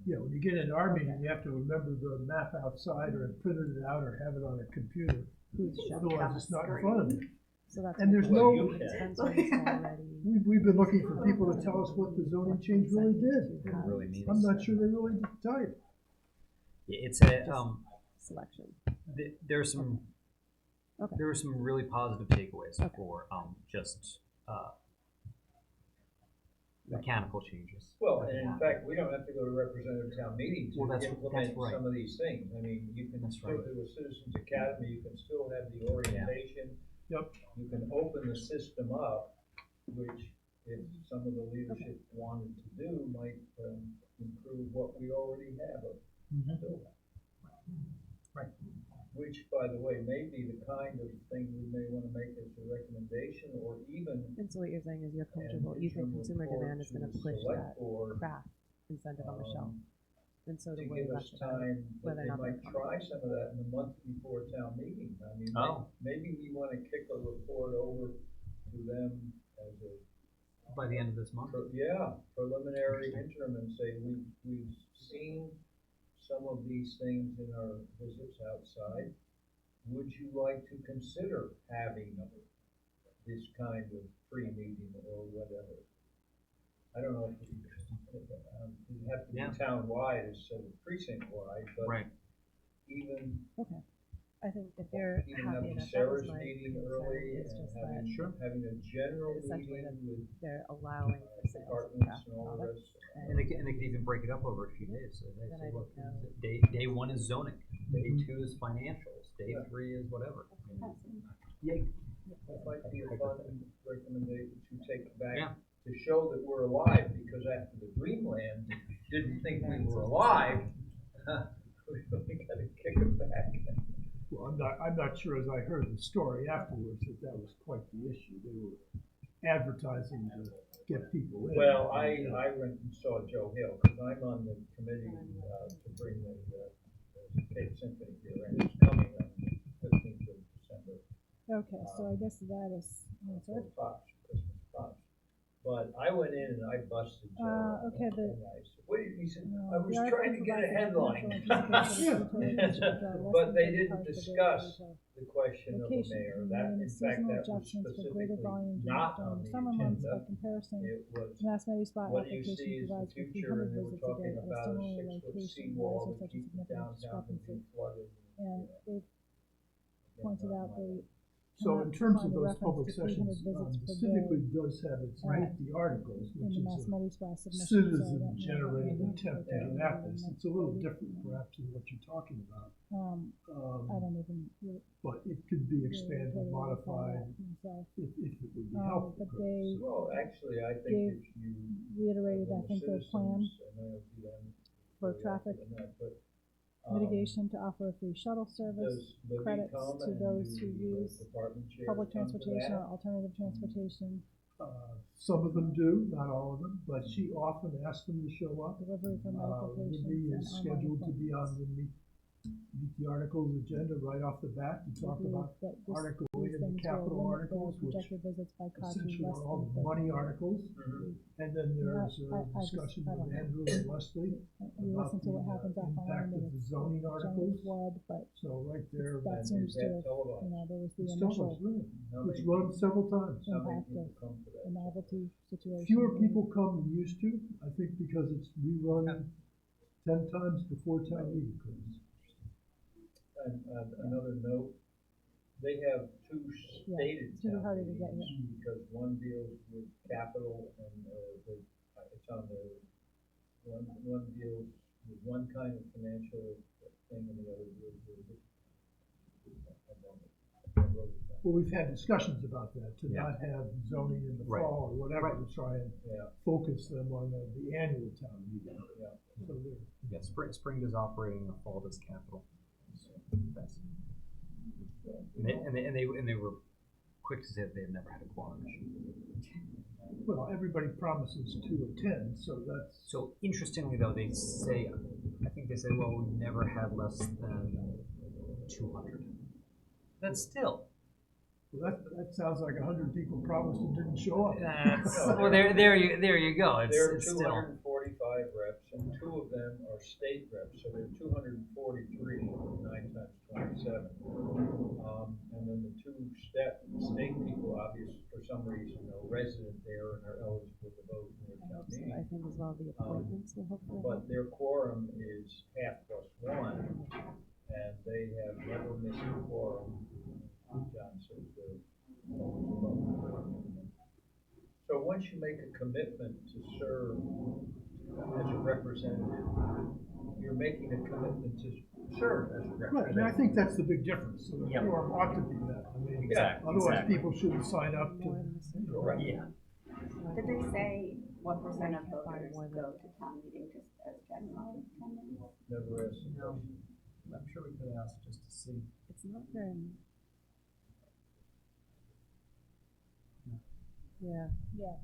Yeah, when you get into our meeting, you have to remember the map outside or printed it out or have it on a computer. Who's showing Otherwise, it's not in front of you. So that's And my there's point. Well, no- you can. Dispensaries already. We've been looking for people to tell us what the zoning change really did. It really means. I'm not sure they really did tell you. It's a Selection. there are some Okay. there are some really positive takeaways Okay. for just mechanical changes. Well, and in fact, we don't have to go to representative town meeting Well, to that's implement right. some of these things. I mean, you can That's still right. do a citizens academy, you can still have the orientation. Yep. You can open the system up, which if some of the leadership wanted to do, might improve what we already have. Still. Right. Which, by the way, may be the kind of thing we may want to make as a recommendation, or even And so what you're saying is you're an comfortable, you think interim consumer report demand is to gonna the push select that board, craft incentive on the shelf. And so to to worry give about us time, that whether or they not they're might coming. try some of that in the month before town meeting. I mean, Oh. maybe we want to kick a report over to them as a, By the end of this month. preliminary interim and say, we've seen some of these things in our visits outside. Would you like to consider having this kind of pre-meeting or whatever? I don't know if it have to be Yeah. town-wide instead of precinct-wide, but Right. even Okay, I think if you're even happy having enough, that Sarah's was my meeting concern, early is and just that having a general essentially meeting with they're allowing for sales of departments craft and all the products. rest. And they can even break it up over a few days. So they Then say, I look, didn't know. day one is zoning, day Mhm. 2 is financials, day Yeah. 3 is whatever. Awesome. Yeah. That might be a fun recommendation to take back, Yeah. to show that we're alive, because after the Dreamland didn't think we were alive, we really gotta kick it back. Well, I'm not sure, as I heard the story afterwards, that was quite the issue. They were advertising to get people in. Well, I went and saw Joe Hill, because I'm on the committee, to bring the Cape Symphony here, and it's coming on the 15th of December. Okay, so I guess that is answered. For pops, Christmas pops. But I went in and I busted Joe. Okay, the- And I said, what did he say? No, I was the article trying to get a provides headline. confidential information about utilities, But they less than didn't 30 cars per day discuss retail. the question of the Location, mayor. and That, then in fact, seasonal that was adjustments for greater specifically volume not during on the summer months by agenda. comparison. It was, Mass Media Spot what do you application see is the provides for future, 300 and they were visits a day talking at a about a similar 6-foot location. Why seawall is there to such a keep the significant downtown from discrepancy? being flooded. And they've pointed out they So in terms of find a those reference public to 300 sessions, visits the per Civic day League does have its lengthy articles, in which the is Mass a Media Spot submission. so I don't know citizen-generated if attempt to get at this. It's a little different perhaps than what you're talking about. I don't even really But it could be expanded, totally recall modified, that myself. if it would be But helpful. they Well, actually, I think gave- if you. reiterated, I the think, their plan citizens, and I'll be on for very traffic active in that, but, mitigation to offer a free shuttle service, does Libby credits come to and those do who the use department chairs public come to transportation or that? alternative transportation, Some of them do, not all of them, but she often asks them to show up. delivery for medical patients, Libby and is online scheduled to be on appointments. the meet the articles agenda right off the bat and talk about Article A these and the things capital will limit the articles, which projected visits by causing essentially less are all than the money articles. Mhm. And then there's I a just- discussion I with don't know. Andrew and Leslie You about listen to what the happens off impact island of and the it's zoning giant articles. flood, but So right there, that And seems is to that have, televised? there was the it's initial televised, How it's many run people- several times. How many impact people of come to the that? novelty situation. Fewer people come than used to, I think because it's rerun 10 times before town meeting comes. And another note, they have two Yeah, stated it's really town harder to get meetings, because one deals with capital and, it's on the, one deals with one kind of financial thing and the other deals with. Well, we've had discussions about that, to Yeah. not have zoning in the Right. fall or whatever, Right. to try and Yeah, focus them on the annual town meeting. yeah. So they're, Yeah, spring does operating, the fall does capital. So, that's- And they were quick to say that they've never had a quorum issue. well, everybody promises to attend, so that's, So interestingly though, they say, I think they say, well, we've never had less than 200. That's still. well, that sounds like 100 people promised and didn't show up. Well, there you go. There are It's two still. hundred and 45 reps, and 2 of them are state reps, so there are 243, 9 times 27. And then the 2 state people, obviously, for some reason, are resident there and are eligible to vote in their I town hope so. meeting. I think as well the appointments will hopefully But help. their quorum is half plus 1, and they have never missed a quorum. John says they're always above. So once you make a commitment to serve as a representative, you're making a commitment to serve as a Right, representative. and I think that's the big difference, so the Yep. quorum ought to be met. I mean, Exactly, otherwise exactly. people shouldn't sign up More to, than a certain Correct. Yeah. Did they say what percent of Can't find voters more than- go to town meeting just as general attendance? Never asked the No. question. I'm sure we could ask just to see. It's not very. Yeah,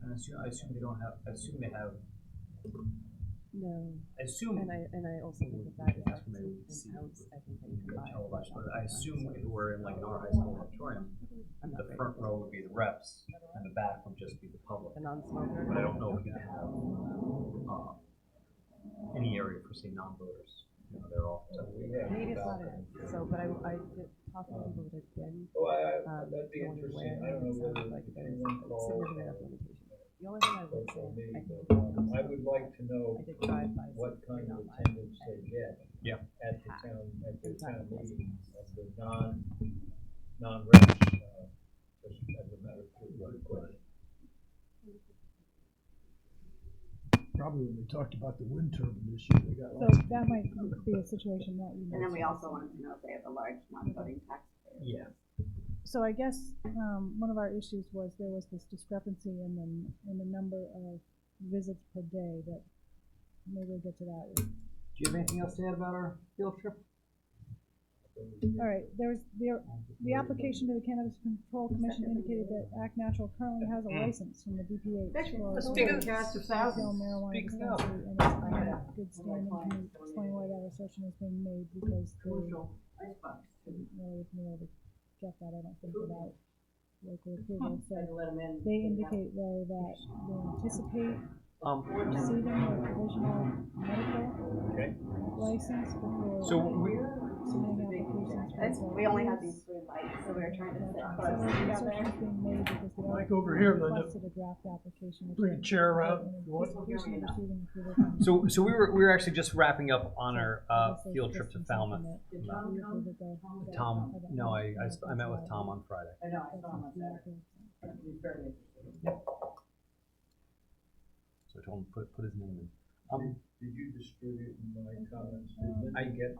And I assume they don't have. I assume they have. no, I assume. and I also think that That's affects maybe in see house, I think they if can we buy. televised, but I assume if we're in like an our high school auditorium, I'm not the very front row would be the reps, and the back would just be the public. a non-smoker. But I don't know if you have any area for say non-voters. You know, they're all. Maybe it's not it. So, but I did talk to people that have been. Well, that'd be going interesting. away, I don't know and it whether sounds like there's anyone called significant enough limitations. The only thing I would say, or me, I think. but I would like to know I did drive by. what some kind of online attendance they and get Yeah. at the town Exactly. meeting of the non-reps, just as a matter of good question. probably when they talked about the wind turbine issue, they got So lots of. that might be a situation that you And then we mentioned. also wanted to know if they have a large non-voting taxpayer. Yeah. So I guess, one of our issues was there was this discrepancy in the number of visits per day, that maybe we'll get to that. Do you have anything else to add about our field trip? All right, the application to the Cannabis Control Commission indicated that Act Natural currently has a license from the DPH for Speaking of retail marijuana speaking of. dispensary, and it's not in good standing. Can you explain why that assertion is being made? Because they didn't really been able to get that, I don't think, without local approval. So they indicate though that they anticipate receiving a provisional medical license before So we- submitting applications for It's, adult we only had use. these 3 lights, so we were trying to sit So close the together. assertion's being made because the Mike, other over here, Linda. requested a draft application. which Bring a they chair around, in if you want. anticipation of receiving approval from- So we were actually just wrapping up on our I guess there's field trip to just Falmouth. something that we approve it, though. Tom, I don't no, know. I met with Tom on Friday. I know, I saw him on Saturday. He's very interested. So I told him put his name in. Did you distribute my comments? Did Linda I get?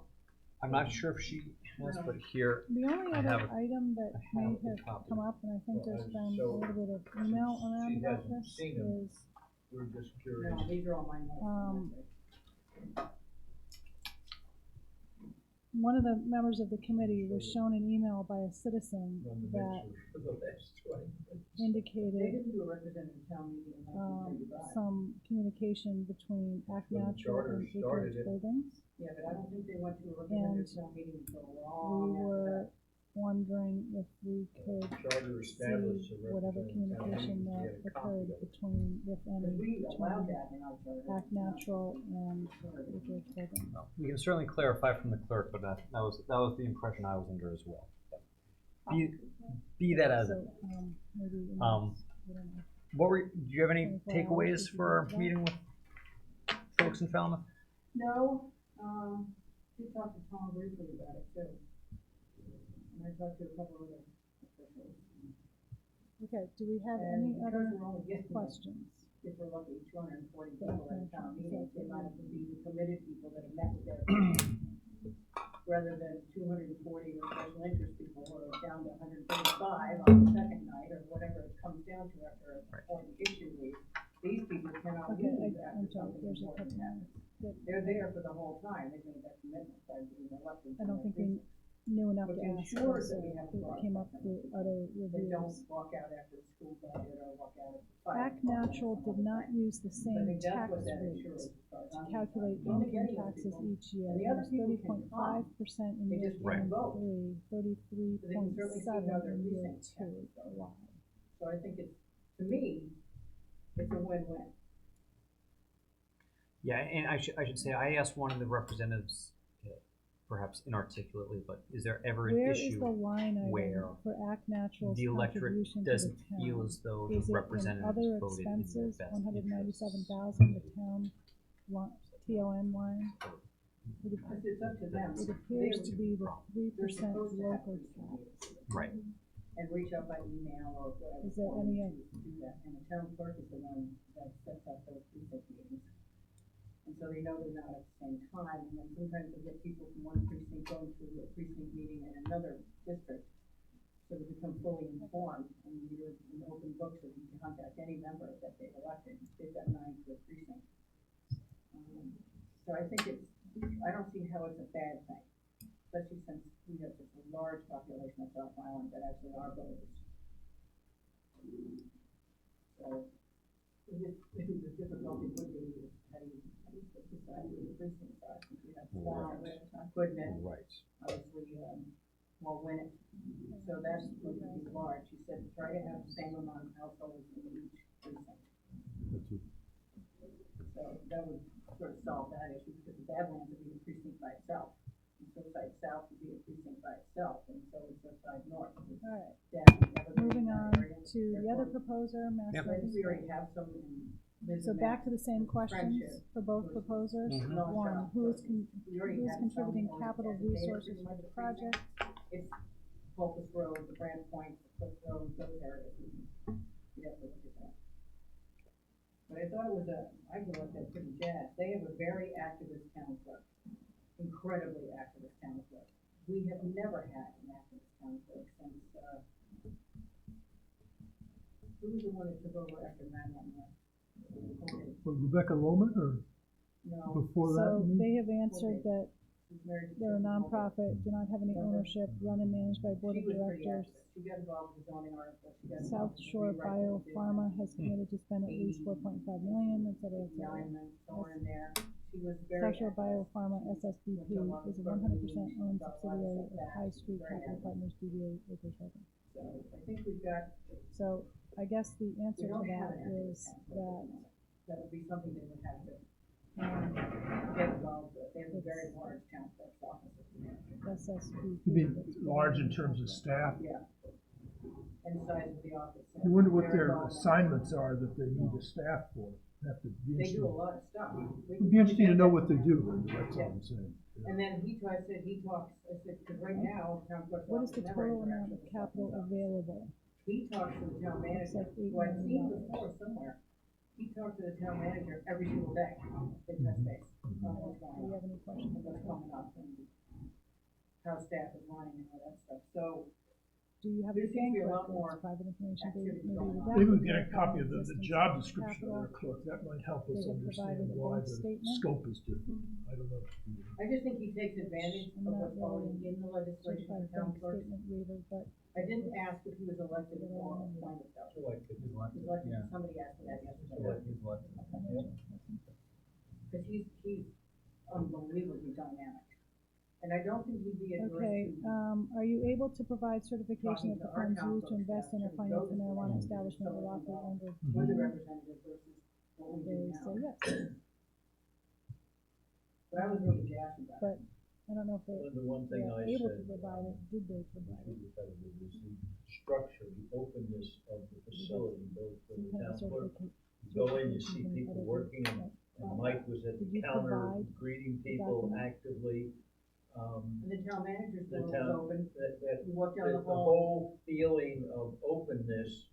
I'm not sure if she has, but here, The only I other have item that I may have a have copy. come up, and I think Well, there's been a so little bit of email around she about hasn't this, seen them. is, We're just curious. No, these are all my notes. one of the members of the committee was shown an email by a citizen On the that mixer for the last 20 minutes. They indicated didn't do a representative town meeting in 1935. some communication between Act When the Natural charter and started Acreage it. Holdings. Yeah, but I don't think they went to a representative town meeting until We long after were that. wondering if we could Charter established see a whatever representative town communication meeting, that we had a copy occurred of it. between, if any, Because we allowed between that in our charter. Act Natural and Acreage Holdings. Well, we can certainly clarify from the clerk, but that was the impression I was under as well. Be that as it. So, maybe, in Um, this, I don't know. Do you have any 24 hours takeaways would be for our good. meeting with folks in Falmouth? No, we talked to Tom briefly about it too. And I talked to a couple other officials. Okay, do we have And any because other we're only getting, questions? if we're lucky, 240 Yeah, people at a town meeting, exactly. they might have to be the committed people that have met with their people. Rather than 240 or special interest people who are down to 135 on the second night or whatever it comes down to after a important issue leaves. These people cannot Okay, leave I'm after sorry, something there's a important couple happens. that They're there for the whole time, they've made that commitment by being elected. I don't to think their we knew enough Which to ask, ensures so that we have a it broad came up spectrum. through other They don't reviews. walk out after the school budget or walk out after fire. Act Natural did not use the I same think that's tax what that rate ensures. as far as to I'm calculate concerned. Only income getting those taxes people, each year. and the It other was people thirty can point 5% in They year just can't vote. 23, 33.7 in year precincts have 2. to vote. Wow. So I think it's, to me, it's a win-win. Yeah, and I should say, I asked one of the representatives, perhaps inarticulately, but is there ever an Where is issue the line where item for Act Natural's the electorate contribution to the doesn't feel town? as though Is the it in representatives other voted in their expenses, best 197,000, the town TON line? It Because it's up to them. It appears to be the 3% They're supposed to have local precinct tax. meetings Right. and reach out by email or whatever. Is there form any, you choose to do that, and the town clerk is the one that sets up those precinct meetings. And so they know they're not at the same time, and then sometimes they get people from one precinct going to a precinct meeting in another district. So they become fully informed, and you're an open book, so you can contact any member that they've elected, they've got 9 to a precinct. So I think it's, I don't see how it's a bad thing, especially since we have such a large population of South Island that actually are voters. So, the difficulty would be is how do you decide who the precincts are, since we have small, couldn't it? Right. Obviously, will win it. So that's going to be large. She said, try to have the same amount of households in each precinct. So that would sort of solve that issue, because the Badlands would be a precinct by itself. And Surfside South would be a precinct by itself, and so would Surfside North. Alright, Daphne, Evergreen, moving on that area. to the other proposer, I think Master. we already have some in Liz So and back Matt. to the same questions Friendship. for both proposers. Mhm. No, One, shut up. who is We already who is have contributing some capital already designated resources pretty for much the a precinct. project? It's Pulpus Road, the Brand Point, the Cliff Road, those areas. You'd have to look at that. But I thought it was I feel like they're pretty jazzed. They have a very activist town clerk, incredibly activist town clerk. We have never had an activist town clerk since, who was the one that took over after Madeline left? Well, Rebecca Loman, or No, before that? So you mean? they have answered that she's married to they're a Tim Mulder. nonprofit, do not have any ownership, run and managed by board She of was pretty directors. active. She got involved with the zoning article. She got South involved with Shore rewriting the business. Biopharma has committed to spend at least 4.5 million, et cetera, et cetera. Alignment, somewhere in there. She was very. South Shore active. Biopharma SSBP is a 100% owned subsidiary of High Street Capital Partners DBA Acres Holdings. So I think we've got, So I guess the we answer to don't have that an is active that town clerk. That would be something they would have to um, get involved with. They have a very large town clerk's office. SSBP. You mean that's large in running terms of the staff? Yeah. And the size of the office. You wonder what Very their involved in- assignments are that they need the staff for. Have to be They do a interesting. lot of stuff. It'd be interesting to know what they do, Linda, that's all I'm saying. And then I said, I said, because right now, town clerk's What is office the never total interacts amount with of the capital selectmen's office. available? He talks to the town manager, like $8 who I've seen million. before somewhere. He talks to the town manager every single day, in touch base, on what's Do going you on, have any questions? and what's coming up, and how staff is running and all that stuff. So, do you have There any seems to be bank a lot records, more private information, activity maybe going on. redacted. They would get a from copy of the existence job of description of capital. their clerk, that might help They us have understand provided a why bank the statement. scope is different. I don't know. I just think he takes advantage I'm of not what's already really in the legislation certified for town bank clerks. statement reader, but I didn't ask if he was elected or appointed though. So like, He's elected, Yeah. somebody asked me that so yesterday, like he's elected. because he's unbelievably dynamic. And I don't think he'd be adverse okay, to, are you able to provide certification Talking that the to our funds town used to folks invest that in or actually finance go a to marijuana schools, establishment so were lawfully involved under? with the representative versus what we do They now. say yes, But I was really jazzed about it. but I don't know if they, The one thing they're I able said, to provide it, did they provide it? is the structure, the openness of the facility, both for Some the kind of town clerk. certificate. You go in, you see people working, and Mike was at Did the you counter provide greeting people document? actively. And the town manager's The door was town, open, that you walk down the the hall. whole feeling of openness,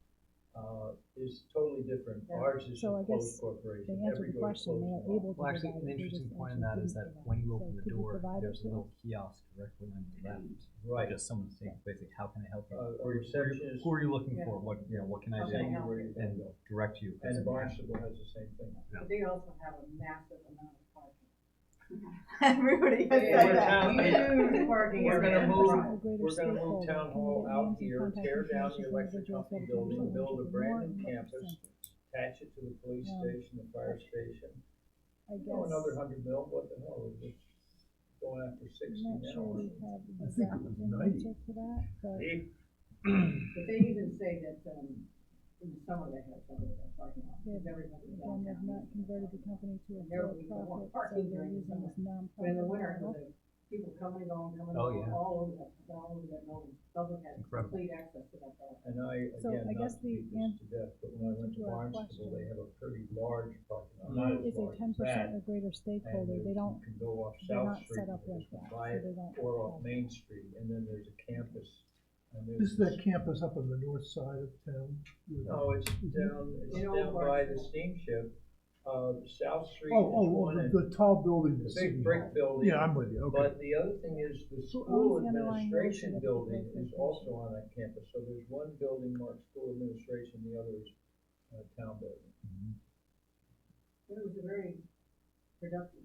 is totally different. Yeah. Ours is So a I guess closed corporation. They answered Every the door is question, they closed are able to Well, provide actually, it. an they interesting just point in that actually is that didn't when you provide it. open So the could you door, provide it there's a to little us? kiosk directly on your left. Right. Just someone saying basically, how can I help you? A Who are you- receptionist. Who are you looking Yeah. for? What can I How do? can I help Where you? you can And go. direct you. And Barnstable has the same thing. But they also have a massive amount of parking. Everybody has Yeah, said that. huge parking We're area. gonna Or move, greater we're gonna move stakeholder, town can you hall get out names and here, contact tear down information the from electric individuals company that building, potentially build a interested in brand more new and what campus, percentage? attach it to the police station, the fire station. I Oh, another guess, 100 mil, what the hell, we're just going after 60 I'm not now. sure we have I think exact it was an 90. answer to that, but But they even say that, in the summer they have some of the parking lot, they've, because everybody again, downtown. they've not converted the company to a And there will be more for-profit, so parking they're during the using this summer. nonprofit But in the winter, model. with the people coming and going, Oh, yeah. all over that building, public has Incredible. complete access to that building. And I, So again, I guess not to beat this to death, but when I went to to our Barnstable, they question, have a pretty large parking lot, He not as is a large ten as that. percent or greater stakeholder, And they don't, you can go off they're South not Street, set up you like can that, buy so it, they don't. or off have Main that. Street, and then there's a campus. And This is there's that campus up on the north side of town? No, it's down, You know, down by the Barnstable. steamship, South Street Oh, is oh, one, oh, and the tall building, the the city big brick hall. building. Yeah, I'm with you, okay. But the other thing is, the So school owns the underlying real administration estate building of the is location. also on that campus, so there's one building marked school administration, the other is, town building. But it was a very productive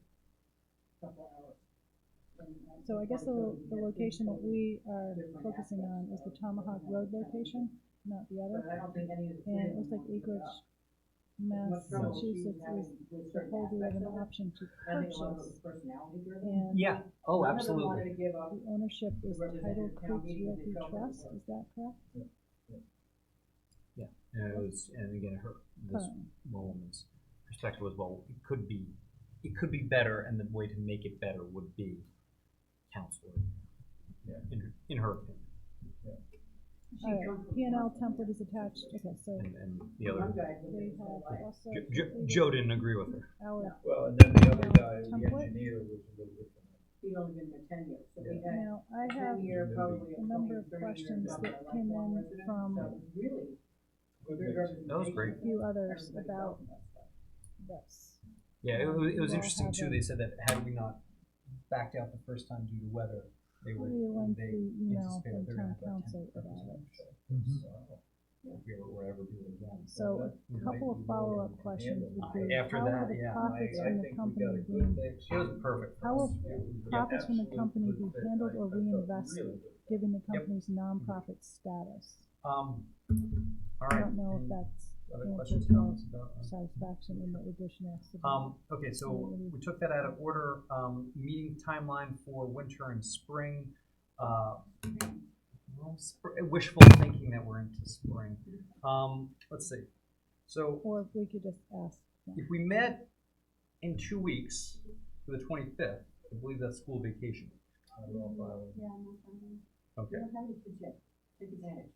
couple of hours. And So I guess the yeah, location that we are different focusing on is the aspects of Tomahawk Road location, not the other. But I don't think any of the. And it three of looks them like wanted to give Acreage, up. As much trouble she was Massachusetts having is with certain holding aspects an of it, option to I think a lot of it was purchase. personality driven. And Yeah, oh, None of them wanted absolutely. to give up. the ownership The is Title representative town Creek meeting, they Realty felt it Trust, was- is that correct? Yeah, and it was, and again, this Currently. woman's perspective was, well, it could be better, and the way to make it better would be council. Yeah. In her opinion, She Alright, comes from P and L Boston. template is attached, okay, so and the One other, guy who they lives his whole have life. also Joe completed didn't agree with her. our, Well, and then the other guy, the Template? engineer, was a little different. He'd only been there 10 years, so we Yeah. had now, I have 10-year, probably a number of 20, 30 questions years that of came lifelong in residents, from so it was really Good good mix. representation. That was great. a few others Everybody about felt that stuff. this. Yeah, it was You all interesting have too. a- They said that had we not backed out the first time due to weather, they were Pretty lengthy they email anticipated from they're town gonna have that council 10 about it. representation. Mhm. So, if we were ever do it again. So that a couple of might be more follow-up than we can questions handle. would be, After how that, will the yeah, profits I from the think we company got a good being, mix. It was perfect. for how will us. profits from the Absolute company good be fit. handled or I felt reinvested, really good. given the company's nonprofit status? All I right. don't know if Any that's other answers questions, to comments about? satisfaction in the additional. Okay, so we took that out of order. Meeting timeline for winter and spring. Well, wishful thinking that we're into spring. Let's see. So Or if we could just ask them. if we met in 2 weeks for the 25th, I believe that's school vacation. I don't know if I would- Yeah, no problem. Okay. You don't have any kids yet, take advantage.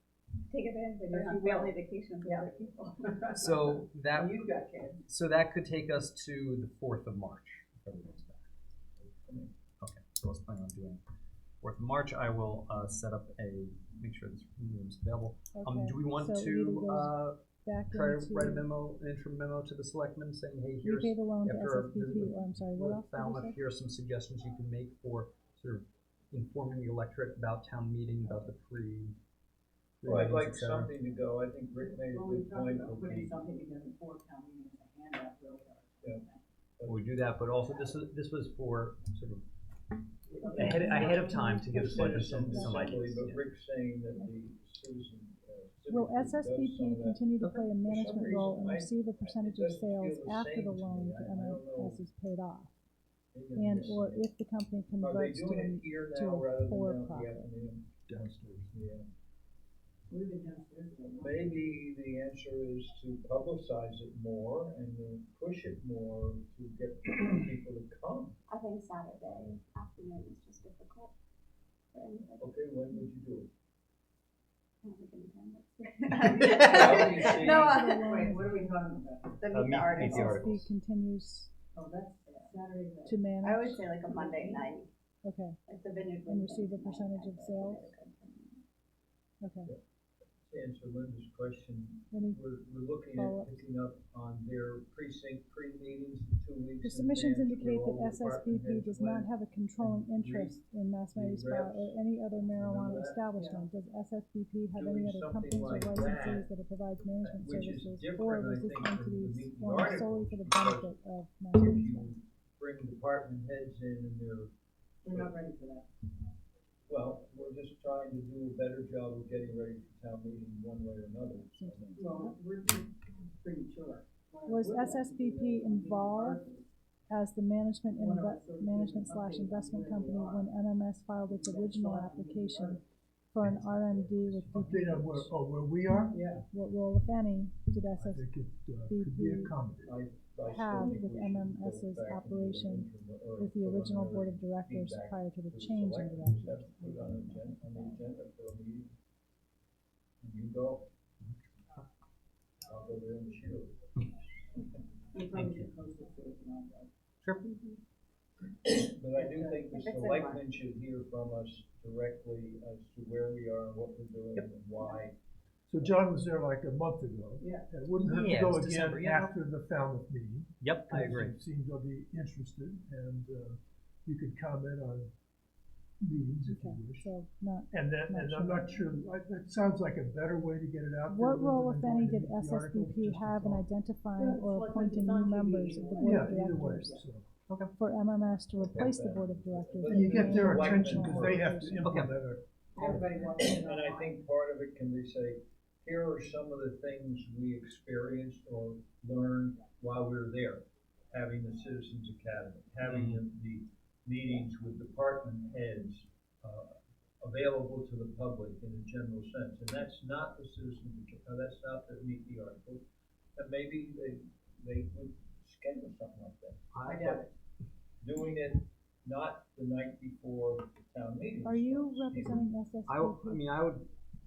Take advantage of Yes, your you family will. vacation with Yeah. other people. So that You've got kids. so that could take us to the 4th of March. If everyone's back. Okay, so let's plan on doing 4th of March. I will set up make sure this room is available. Okay, Do we want so it either to goes back try to into write a memo, an interim memo to the selectmen saying, hey, here's repay the loan to after our visit SSBP, or I'm sorry, what else did you Falmouth, say? here are some suggestions you can make for sort of informing the electorate about town meeting, about the Well, I'd like et cetera. something to go, I think Rick made a Well, we good talked point about with putting the, something together for town meeting as a handout, really. Yeah. We do that, but also this was for sort of ahead of time to give the selectmen some ideas. But Yeah. Rick's saying that the citizen. Will civic group does some SSBP of that. continue to play a For some management role and reason, receive a percentage it of doesn't sales feel the after same the to loan me. to I don't know. MS is paid off? Maybe I'm And missing or it. if the company Are they converts doing to it here to now a rather than down for-profit. at the Downstairs. Yeah. We've been downstairs for a while. Maybe the answer is to publicize it more and then push it more to get people to come. I think Saturday afternoon is just difficult for anybody. Okay, when would you do it? I don't think any time next week. Well, you see- No, Wait, what are we talking about? the meet meet the the articles. article. SSB continues Oh, that's Saturday. to manage. I would say like a Monday night, Okay, like the vineyard. And Wednesday receive a night, percentage of I think sales? would be good for me. okay. To answer Linda's question, Any we're looking follow-ups? at picking up on their precinct pre-meetings the 2 weeks. The in submissions advance where indicate all that the department SSBP heads does not went. have a controlling and interest in Mass the Media Spa reps. or any other marijuana Remember that? establishment. Does SSBP have any Doing other something companies or like licensees that, that it provides management which is services, or different, I was this think, than entity the meet the formed solely for the articles, benefit of Mass If Media you Spa? bring department heads in and they're, We're not ready for that. well, we're just trying to do a better job of getting ready for town meeting one way or another. Well, we're too premature. Was SSBP involved as the management and management / investment company when MMS filed its original application for an RMD with Update on DPH? where we are? Yeah. What role, if any, did I think it could be SSBP accommodated. I have still think with we should go MMS's back and do an operation interim or with the original board of preliminary directors feedback prior to the to the change in selectmen. directors? That's put on the agenda for a meeting. And you go. I'll go there and cheer. We probably should post it so we can all go. But I do think the If it's in selectmen should hear from us directly as to where we are and what we're doing and why. So John was there like a month ago. Yeah. It wouldn't hurt to Yeah, it go was again December, yeah. after the Falmouth meeting. Yep, I agree. You seem to be interested, and you could comment on meetings if you Okay, wish. so not, And then, not and I'm sure. not sure, that sounds like a better way to get it out there. what role, rather if than any, going to did meet the articles, SSBP just to have in talk. identifying Yeah, or it's like appointing it's on new TV members of the either board Yeah, of either way, directors so. for MMS to replace the board of directors? But And you in get the their Selectmen attention, because they have to first. implement it. Everybody wants to know. And I think part of it can be say, here are some of the things we experienced or learned while we were there. Having the Citizens Academy, having the meetings with department heads, available to the public in a general sense. And that's not the that's not the meet the article. And maybe they would schedule something like that. I doubt it. Doing it not the night before the town meeting. Are you starts. representing SSBP? I mean,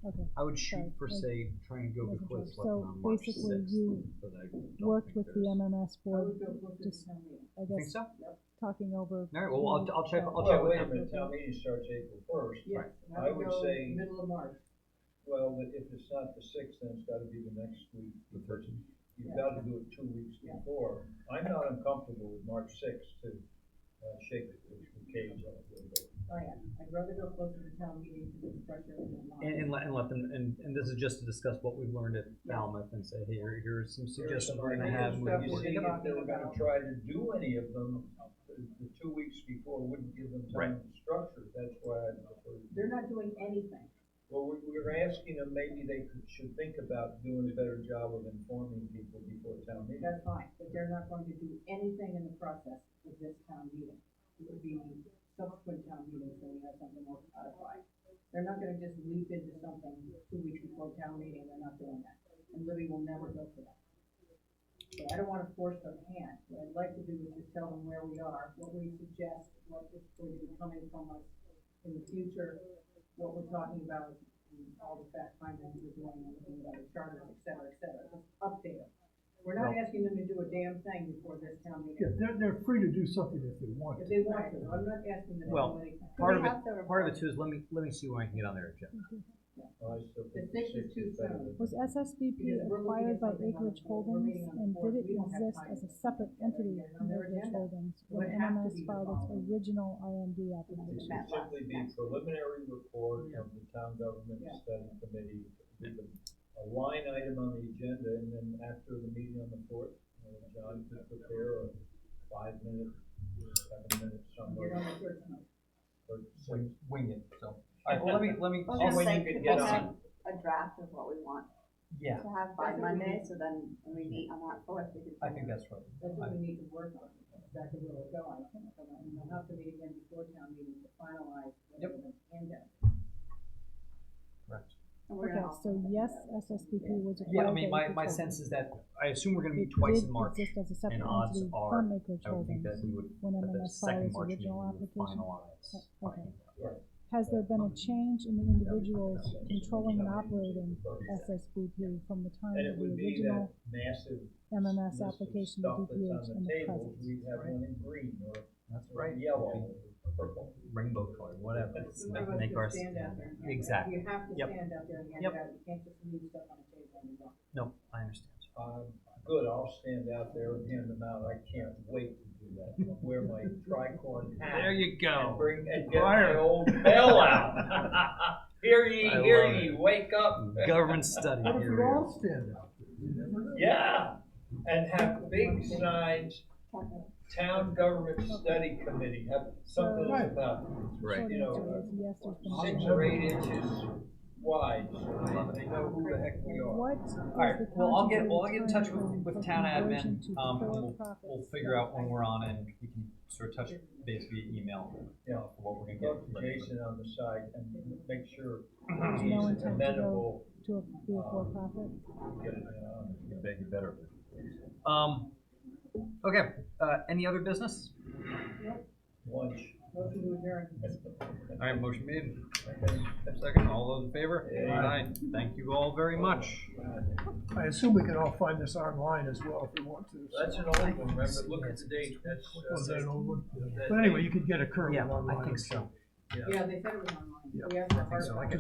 Okay, I would shoot Sorry, for I say trying to go wasn't before the sure. selectmen So on March basically 6th, you but I don't worked think with the there's- MMS I board, would go closer to just, town meeting. I Think guess, so? talking over. All right, well, I'll check. I'll Well, check with wait a them. minute, town meeting starts April 1st. Yes, I would go say- middle of March. Well, if it's not the 6th, then it's gotta be the next week. The 13th. You've Yeah. gotta do it 2 weeks Yeah. before. I'm not uncomfortable with March 6th to shake the cage on it a little bit. Oh, yeah, I'd rather go closer to town meeting because it's fresher in the mind. And let them, and this is just to discuss what we've learned at Falmouth and say, hey, here's some suggestions we're gonna have. You moving see, forward. if they were gonna try to do any of them, the 2 weeks before wouldn't give them time to structure. That's why I prefer. They're not doing anything. Well, we're asking them, maybe they should think about doing a better job of informing people before town meeting. That's fine, but they're not going to do anything in the process of this town meeting. It would be subsequent town meetings when we have something more codified. They're not gonna just leap into something 2 weeks before town meeting, they're not doing that. And Libby will never go for that. So I don't wanna force their hand. What I'd like to do is just tell them where we are, what we suggest, what is going to be coming from us in the future, what we're talking about, and all the fact finding we're doing, and looking at other charters, et cetera, just update them. We're not asking them to do a damn thing before this town Yeah, meeting. they're free to do something if they want If to. they want to, I'm not asking them to Well, do anything. Part we of have the it too is let me see when I can get on their agenda. I still The think 6 is too better soon. than- Was SSBP Because we're looking acquired at by something on Acreage the fourth, we're Holdings, meeting on the and fourth, did it we don't have exist time as a to separate get entity together from on their Acreage agenda. Holdings It when would have to MMS be the filed its following. original RMD It application? should simply be preliminary report of the town government Yeah. study committee, with a line item on the agenda, and then after the meeting on the fourth, John could prepare a 5-minute, 7-minute Get summary. on the first one. Or six. Wing it, so. Alright, well, let me, I was I'll gonna when say, you could could we get have on. a draft of what we want yeah, to have by That's what we Monday, need. so then when we meet on that fourth, we can. I think that's right. That's what we need to work on, exactly where we're going. And we'll have to meet again before town meeting to finalize what Yep. we're gonna end up. Correct. And we're Okay, gonna also so put yes, together- SSBP was acquired. Yeah, I mean, by my Acreage sense Holdings. is that, I assume we're gonna It meet twice did in March, exist as a separate and odds entity are, from Acreage I would think that Holdings we would, when at the MMS second filed its March meeting, original we would application. finalize. Okay. Right. Has there been a change in the individuals controlling and operating SSBP from the time And of it the would be that original massive MMS list of application to stuff that's DPH on and the the tables, present? we'd have one in green or That's or yellow or purple. Rainbow color, whatever. So one of us Make can our stand out there and hand it out. exactly. You have to Yep. stand out there and hand Yep. it out, you can't just leave stuff on the table and you don't. No, I understand. Good, I'll stand out there and hand them out. I can't wait to do that. I'll wear my tricorn hat. There you And go. bring, and get my old bell out. Hear ye, I hear love ye, it. wake up. Government study. What if here we we go. all stand out there? You never know. Yeah, and have big signs, Talk about- town government study committee, have something Right. about Right. Short you know, answer is yes, there's been a 6 change. or 8 inches wide, so they know who the heck we are. What is Alright, the well, I'll get in contemplated touch timeframe with for town conversion admin, to and we'll for-profit figure out when we're on, and we can sort of touch base via email, Yeah. for what we're gonna Talk get. to Jason on the side and make sure There's he's no intent to go amenable. to be a for-profit? Get it, You beg you better. Okay, any other business? lunch. Motion to adjourn. Alright, motion made. Second, all those in favor? Yeah. Aye. Thank you all very much. I assume we can all find this online as well if we want to. so. That's an old one, remember, look at the date, that's. Was that an old one? that But anyway, you could get a current Yeah, one online. I think so. Yeah, they said it was online. Yeah, We asked for I think so. hard I can